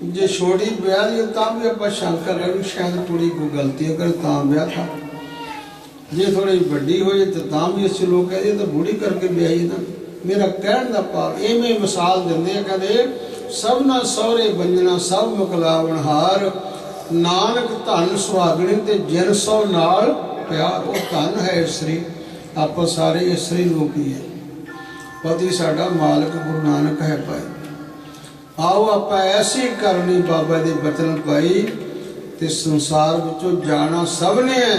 ਜੇ ਛੋਟੀ ਵਿਆਹ ਦੀ ਤਾਂ ਵੀ ਆਪਾਂ ਸ਼ੰਕਾ ਕਰਾਂਗੇ ਸ਼ਾਇਦ ਕੁੜੀ ਕੋਈ ਗਲਤੀ ਕਰੇ ਤਾਂ ਵਿਆਹ ਥਾ। ਜੇ ਥੋੜੀ ਵੱਡੀ ਹੋ ਜਾਏ ਤਾਂ ਵੀ ਅਸੀਂ ਲੋਕ ਕਹਿੰਦੇ ਤਾਂ ਬੁੜੀ ਕਰਕੇ ਵਿਆਹੀ ਨਾ। ਮੇਰਾ ਕਹਿਣ ਦਾ ਭਾਵ ਇਵੇਂ ਮਿਸਾਲ ਦਿੰਦੇ ਆ, ਕਹਿੰਦੇ ਸਭਨਾ ਸਹੁਰੇ ਬੰਜਣਾ ਸਭ ਮੁਕਲਾਵਣ ਹਾਰ, ਨਾਨਕ ਧਨ ਸੁਹਾਗਣੇ ਤੇ ਜਿਨ ਸੋ ਨਾਲ ਪਿਆਰ। ਉਹ ਧਨ ਹੈ ਇਸਤਰੀ, ਆਪਾਂ ਸਾਰੇ ਇਸਤਰੀ ਲੋਕ ਹੀ ਹੈ। ਪਤੀ ਸਾਡਾ ਮਾਲਕ ਗੁਰੂ ਨਾਨਕ ਹੈ ਭਾਈ। ਆਓ ਆਪਾਂ ਐਸੀ ਕਰਨੀ ਬਾਬਾ ਦੇ ਬਚਨ ਪਾਈ, ਤੇ ਸੰਸਾਰ ਵਿੱਚੋਂ ਜਾਣਾ ਸਭ ਨੇ ਹੈ,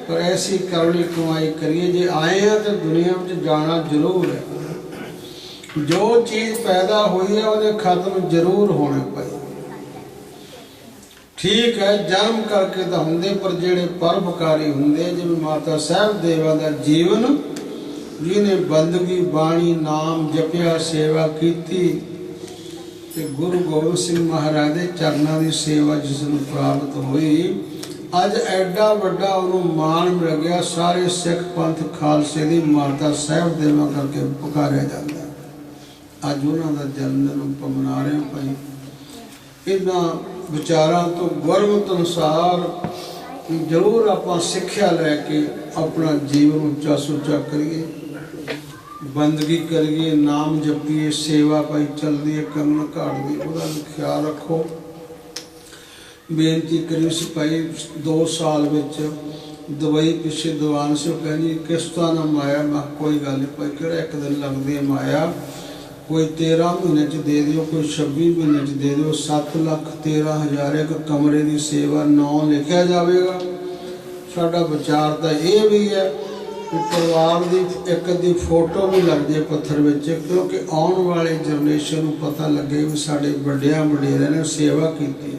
ਪਰ ਐਸੀ ਕਰਨੀ ਕਮਾਈ ਕਰੀਏ। ਜੇ ਆਏ ਆ ਤਾਂ ਦੁਨੀਆ ਵਿੱਚ ਜਾਣਾ ਜ਼ਰੂਰ ਹੈ। ਜੋ ਚੀਜ਼ ਪੈਦਾ ਹੋਈ ਹੈ ਉਹਨੇ ਖਤਮ ਜ਼ਰੂਰ ਹੋਣਾ ਭਾਈ। ਠੀਕ ਹੈ ਜਨਮ ਕਰਕੇ ਤਾਂ ਹੁੰਦੇ, ਪਰ ਜਿਹੜੇ ਪਰਉਪਕਾਰੀ ਹੁੰਦੇ, ਜਿਵੇਂ ਮਾਤਾ ਸਾਹਿਬ ਦੇਵਾਂ ਦਾ ਜੀਵਨ, ਜਿਹਨੇ ਬੰਦਗੀ ਬਾਣੀ ਨਾਮ ਜਪਿਆ ਸੇਵਾ ਕੀਤੀ, ਤੇ ਗੁਰੂ ਗੋਬਿੰਦ ਸਿੰਘ ਮਹਾਰਾਜ ਦੇ ਚਰਨਾਂ ਦੀ ਸੇਵਾ ਜਿਸ ਨੂੰ ਪ੍ਰਾਪਤ ਹੋਈ, ਅੱਜ ਐਡਾ ਵੱਡਾ ਉਹਨੂੰ ਮਾਣ ਮਿਲ ਗਿਆ। ਸਾਰੇ ਸਿੱਖ ਪੰਥ ਖਾਲਸੇ ਦੀ ਮਾਤਾ ਸਾਹਿਬ ਦੇਵਾਂ ਕਰਕੇ ਪੁਕਾਰਿਆ ਜਾਂਦਾ। ਅੱਜ ਉਹਨਾਂ ਦਾ ਜਨਮ ਦਿਨ ਆਪਾਂ ਮਨਾ ਰਹੇ ਹਾਂ ਭਾਈ। ਇਹਨਾਂ ਵਿਚਾਰਾਂ ਤੋਂ ਗੁਰਮਤਿ ਅਨੁਸਾਰ ਜ਼ਰੂਰ ਆਪਾਂ ਸਿੱਖਿਆ ਲੈ ਕੇ ਆਪਣਾ ਜੀਵਨ ਉੱਚਾ ਸੁੱਚਾ ਕਰੀਏ, ਬੰਦਗੀ ਕਰੀਏ, ਨਾਮ ਜਪੀਏ, ਸੇਵਾ ਭਾਈ ਚੱਲਦੀ ਹੈ ਕੰਗਣ ਘਾਟ ਦੀ, ਉਹਦਾ ਵੀ ਖਿਆਲ ਰੱਖੋ। ਬੇਨਤੀ ਕਰੀ ਸੀ ਭਾਈ 2 ਸਾਲ ਵਿੱਚ ਦੁਬਈ ਪਿੱਛੇ ਦੀਵਾਨ ਸੀ, ਉਹ ਕਹਿੰਦੀ ਕਿਸ਼ਤਾਂ ਨਾ ਮਾਇਆ। ਮੈਂ ਕੋਈ ਗੱਲ ਨਹੀਂ ਭਾਈ, ਕਿਹੜਾ ਇੱਕ ਦਿਨ ਲੱਗਦੀ ਹੈ ਮਾਇਆ। ਕੋਈ 13 ਮਹੀਨੇ 'ਚ ਦੇ ਦਿਓ, ਕੋਈ 26 ਮਹੀਨੇ 'ਚ ਦੇ ਦਿਓ। 7,13,000 ਇੱਕ ਕਮਰੇ ਦੀ ਸੇਵਾ, ਨਾਂ ਲਿਖਿਆ ਜਾਵੇਗਾ। ਸਾਡਾ ਵਿਚਾਰ ਤਾਂ ਇਹ ਵੀ ਹੈ ਕਿ ਪਰਿਵਾਰ ਦੀ ਇੱਕ ਅੱਧੀ ਫੋਟੋ ਵੀ ਲੱਗ ਜਾਏ ਪੱਥਰ ਵਿੱਚ, ਕਿਉਂਕਿ ਆਉਣ ਵਾਲੇ ਜਨਰੇਸ਼ਨ ਨੂੰ ਪਤਾ ਲੱਗੇ ਵੀ ਸਾਡੇ ਵੱਡਿਆਂ ਵਡੇਰਿਆਂ ਨੇ ਸੇਵਾ ਕੀਤੀ।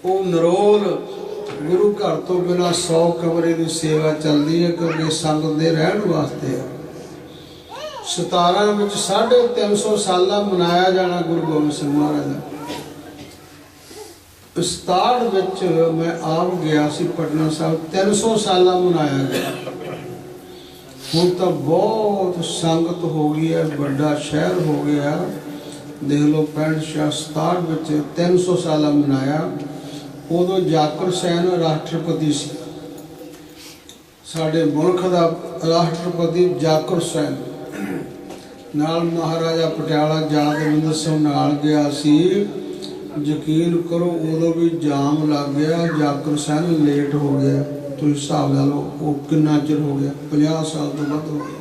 ਉਹ ਨਰੋਲ ਗੁਰੂ ਘਰ ਤੋਂ ਬਿਨਾਂ 100 ਕਮਰੇ ਦੀ ਸੇਵਾ ਚੱਲਦੀ ਹੈ, ਕਿਉਂਕਿ ਸੰਗਤ ਦੇ ਰਹਿਣ ਵਾਸਤੇ ਹੈ। 17 ਵਿੱਚ 350 ਸਾਲਾ ਮਨਾਇਆ ਜਾਣਾ ਗੁਰੂ ਗੋਬਿੰਦ ਸਿੰਘ ਮਹਾਰਾਜ ਦਾ। 67 ਵਿੱਚ ਮੈਂ ਆਪ ਗਿਆ ਸੀ ਪਟਨਾ ਸਾਹਿਬ, 300 ਸਾਲਾ ਮਨਾਇਆ ਗਿਆ। ਹੁਣ ਤਾਂ ਬਹੁਤ ਸੰਗਤ ਹੋ ਗਈ ਹੈ, ਵੱਡਾ ਸ਼ਹਿਰ ਹੋ ਗਿਆ। ਦੇਖ ਲਓ 65 67 ਵਿੱਚ 300 ਸਾਲਾ ਮਨਾਇਆ। ਉਦੋਂ ਜਾਕਰ ਸੈਨ ਰਾਸ਼ਟਰਪਤੀ ਸੀ, ਸਾਡੇ ਮੁਲਕ ਦਾ ਰਾਸ਼ਟਰਪਤੀ ਜਾਕਰ ਸੈਨ। ਨਾਲ ਮਹਾਰਾਜਾ ਪਟਿਆਲਾ ਯਾਦਵਿੰਦਰ ਸਿੰਘ ਨਾਲ ਗਿਆ ਸੀ। ਯਕੀਨ ਕਰੋ ਉਦੋਂ ਵੀ ਜਾਮ ਲੱਗ ਗਿਆ, ਜਾਕਰ ਸੈਨ ਲੇਟ ਹੋ ਗਿਆ। ਤੁਸੀਂ ਹਿਸਾਬ ਲਾ ਲਓ ਉਹ ਕਿੰਨਾ ਚਿਰ ਹੋ ਗਿਆ, 50 ਸਾਲ ਤੋਂ ਵੱਧ ਹੋ ਗਿਆ,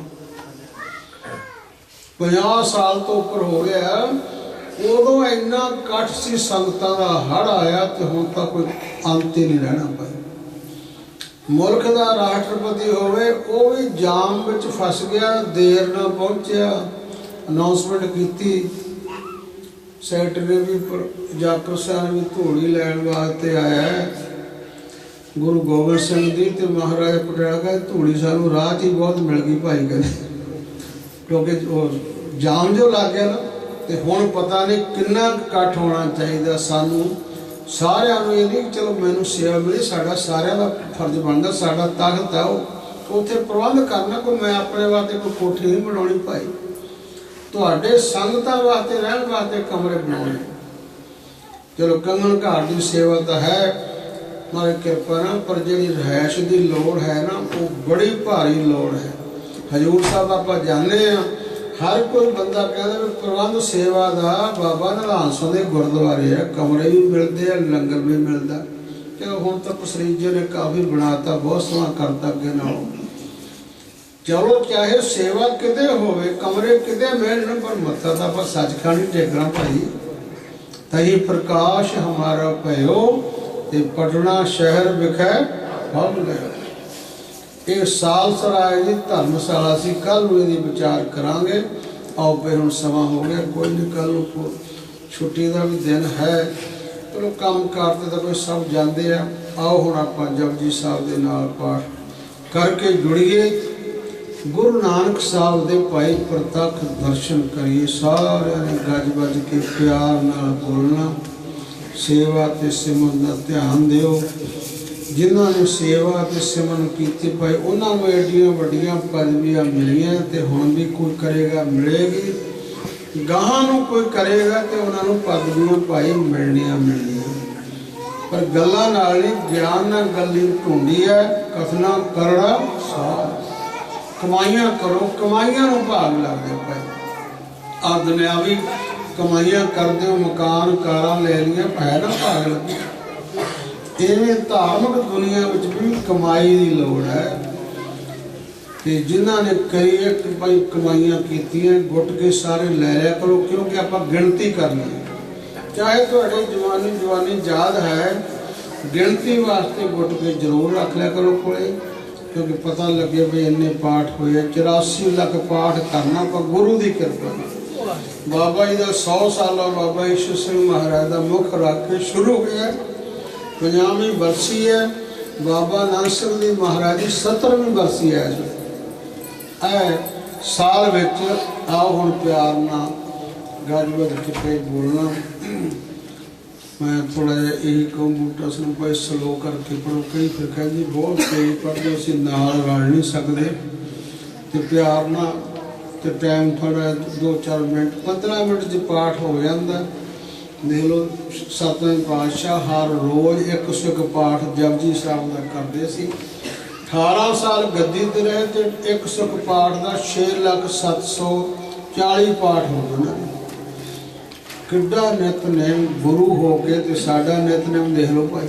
50 ਸਾਲ ਤੋਂ ਉੱਪਰ ਹੋ ਗਿਆ। ਉਦੋਂ ਇੰਨਾ ਇਕੱਠ ਸੀ, ਸੰਗਤਾਂ ਦਾ ਹੜ੍ਹ ਆਇਆ, ਤੇ ਹੁਣ ਤਾਂ ਕੋਈ ਅੰਤ ਹੀ ਨਹੀਂ ਰਹਿਣਾ ਭਾਈ। ਮੁਲਕ ਦਾ ਰਾਸ਼ਟਰਪਤੀ ਹੋਵੇ ਉਹ ਵੀ ਜਾਮ ਵਿੱਚ ਫਸ ਗਿਆ, ਦੇਰ ਨਾਲ ਪਹੁੰਚਿਆ। ਅਨਾਉਂਸਮੈਂਟ ਕੀਤੀ, ਸੈਕਟਰੀ ਵੀ ਜਾਕਰ ਸਾਹਿਬ ਵੀ ਧੂੜੀ ਲੈਣ ਵਾਸਤੇ ਆਇਆ ਗੁਰੂ ਗੋਬਿੰਦ ਸਿੰਘ ਦੀ, ਤੇ ਮਹਾਰਾਜਾ ਪਟਿਆਲਾ ਕਹਿੰਦੇ ਧੂੜੀ ਸਾਨੂੰ ਰਾਹ 'ਚ ਹੀ ਬਹੁਤ ਮਿਲ ਗਈ ਭਾਈ ਕਹਿੰਦੇ, ਕਿਉਂਕਿ ਉਹ ਜਾਮ ਜੋ ਲੱਗ ਗਿਆ ਨਾ। ਤੇ ਹੁਣ ਪਤਾ ਨਹੀਂ ਕਿੰਨਾ ਇਕੱਠ ਹੋਣਾ ਚਾਹੀਦਾ। ਸਾਨੂੰ ਸਾਰਿਆਂ ਨੂੰ ਇਹ ਨਹੀਂ ਕਿ ਚਲੋ ਮੈਨੂੰ ਸੇਵਾ ਮਿਲੀ, ਸਾਡਾ ਸਾਰਿਆਂ ਦਾ ਫਰਜ਼ ਬਣਦਾ, ਸਾਡਾ ਤਾਕਤ ਹੈ ਉਹ ਉੱਥੇ ਪ੍ਰਬੰਧ ਕਰਨਾ। ਕੋਈ ਮੈਂ ਆਪਣੇ ਵਾਸਤੇ ਕੋਈ ਕੋਠੀ ਨਹੀਂ ਬਣਾਉਣੀ ਭਾਈ, ਤੁਹਾਡੇ ਸੰਗਤਾਂ ਵਾਸਤੇ ਰਹਿਣ ਵਾਸਤੇ ਕਮਰੇ ਬਣਾਉਣੇ। ਚਲੋ ਕੰਗਣ ਘਾਟ ਦੀ ਸੇਵਾ ਤਾਂ ਹੈ ਮਾਰੇ ਕਿਰਪਾ ਨਾਲ, ਪਰ ਜਿਹੜੀ ਰਿਹਾਇਸ਼ ਦੀ ਲੋੜ ਹੈ ਨਾ ਉਹ ਬੜੀ ਭਾਰੀ ਲੋੜ ਹੈ। ਹਜ਼ੂਰ ਸਾਹਿਬ ਆਪਾਂ ਜਾਂਦੇ ਹਾਂ, ਹਰ ਕੋਈ ਬੰਦਾ ਕਹਿੰਦਾ ਵੀ ਪ੍ਰਬੰਧ ਸੇਵਾ ਦਾ ਬਾਬਾ ਨਿਧਾਨ ਸਿੰਘ ਦੇ ਗੁਰਦੁਆਰੇ ਆ, ਕਮਰੇ ਵੀ ਮਿਲਦੇ ਆ, ਲੰਗਰ ਵੀ ਮਿਲਦਾ। ਚਲੋ ਹੁਣ ਤਾਂ ਪ੍ਰੋਸੀਜਰ ਨੇ ਕਾਫੀ ਬਣਾਤਾ, ਬਹੁਤ ਸੋਹਣਾ ਕਰਤਾ ਅੱਗੇ ਨਾਲੋਂ। ਚਲੋ ਚਾਹੇ ਸੇਵਾ ਕਿਤੇ ਹੋਵੇ, ਕਮਰੇ ਕਿਤੇ ਮਿਲਣ, ਪਰ ਮੱਥਾ ਤਾਂ ਆਪਾਂ ਸੱਚਖੰਡ ਹੀ ਟੇਕਣਾ ਭਾਈ। ਤਹੀ ਪ੍ਰਕਾਸ਼ ਹਮਾਰਾ ਭਇਓ, ਤੇ ਪਟਨਾ ਸ਼ਹਿਰ ਵਿਖੇ ਫਲ ਲਿਆ। ਇਹ ਸਾਲਸਰਾਏ ਦੀ ਧਰਮਸ਼ਾਲਾ ਸੀ, ਕੱਲ੍ਹ ਨੂੰ ਇਹਦੀ ਵਿਚਾਰ ਕਰਾਂਗੇ। ਆਓ ਪਏ ਹੁਣ ਸਮਾਂ ਹੋ ਗਿਆ, ਕੋਈ ਨਹੀਂ, ਕੱਲ੍ਹ ਨੂੰ छुट्टी का भी दिन है, चलो काम कार तो कोई सब जाते हैं। आओ हुण आपां जपजी साहब के नाल पाठ करके जुड़िए, गुरु नानक साहब के भाई प्रतख दर्शन करिए। सारे ने गज बज के प्यार नाल बोलना, सेवा ते सिमरन का ध्यान दिओ। जिन्होंने सेवा ते सिमरन की भाई उन्होंने एडियां वड्डियां पदवियां मिलियां, ते हुण भी कोई करेगा मिलेगी, गाहां नूं कोई करेगा तो उन्होंने पदवियां भाई मिलनियां। पर गल्लां नाल नहीं, ज्ञान नाल गल्ली ढूंढी है, कथना करड़ा सार। कमाइयां करो, कमाइयां नूं भाग लगदे भाई। आ दुनियावी कमाइयां करदे हो, मकान कारां ले लिया, है ना भाग लगे। इवें धार्मिक दुनिया में भी कमाई की लोड़ है। तो जिन्हों ने कई एक भाई कमाइयां कीतियां, गुट के सारे ले लिया करो, क्योंकि आप गिणती करनी है। चाहे थोड़ी जवानी याद है, गिणती वास्ते गुट के जरूर रख लिया करो कोले, क्योंकि पता लगे भी इन्ने पाठ हुए। 84 लाख पाठ करना पर गुरु की कृपा। बाबा जी का 100 साल बाबा ईश्वर सिंह महाराज का मुख रख के शुरू हुआ। 50वीं बरसी है बाबा नानक सिंह जी महाराज की 70वीं बरसी है। साल विच आओ हुण प्यार ना गज बज के बोलना। मैं थोड़ा जिहा यही कहूँ, बूटा सिंह भाई स्लो करके पढ़ो। कई फिर कहते बहुत तेज पढ़ते असीं नाल रल नहीं सकते, तो प्यार ना तो टाइम थोड़ा 2-4 मिनट 15 मिनट च पाठ हो जाता। देख लो सतवें पातशाह हर रोज़ 101 पाठ जपजी साहब का करते सी। 18 साल गद्दी ते रहे तो 101 पाठ का 6,740 पाठ हो गए। किड्डा नितनेम गुरु हो के ते साडा नितनेम देख लो भाई।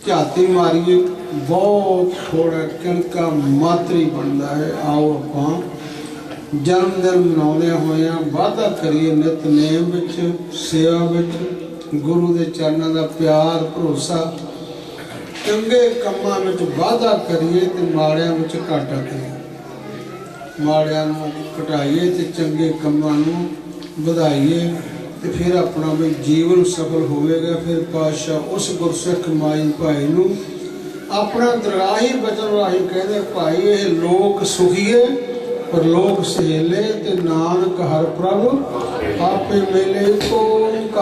झाती मारिए बहुत थोड़ा किणका मात्री बनता है। आओ आपां जन्मदिन मनाने हुए वादा करिए, नितनेम विच सेवा विच गुरु के चरणों का प्यार भरोसा, चंगे कामां विच वादा करिए ते माड़ियां विच घाटा करिए। माड़ियां नूं घटाइए ते चंगे कामां नूं वधाइए, तो फिर अपना भी जीवन सफल होएगा। फिर पातशाह उस गुरसिख माई भाई नूं अपना दरगाही बचन राही कहते, भाई ये लोक सुखीए पर लोक सहेले, ते नानक हर प्रभ आपे मेले को।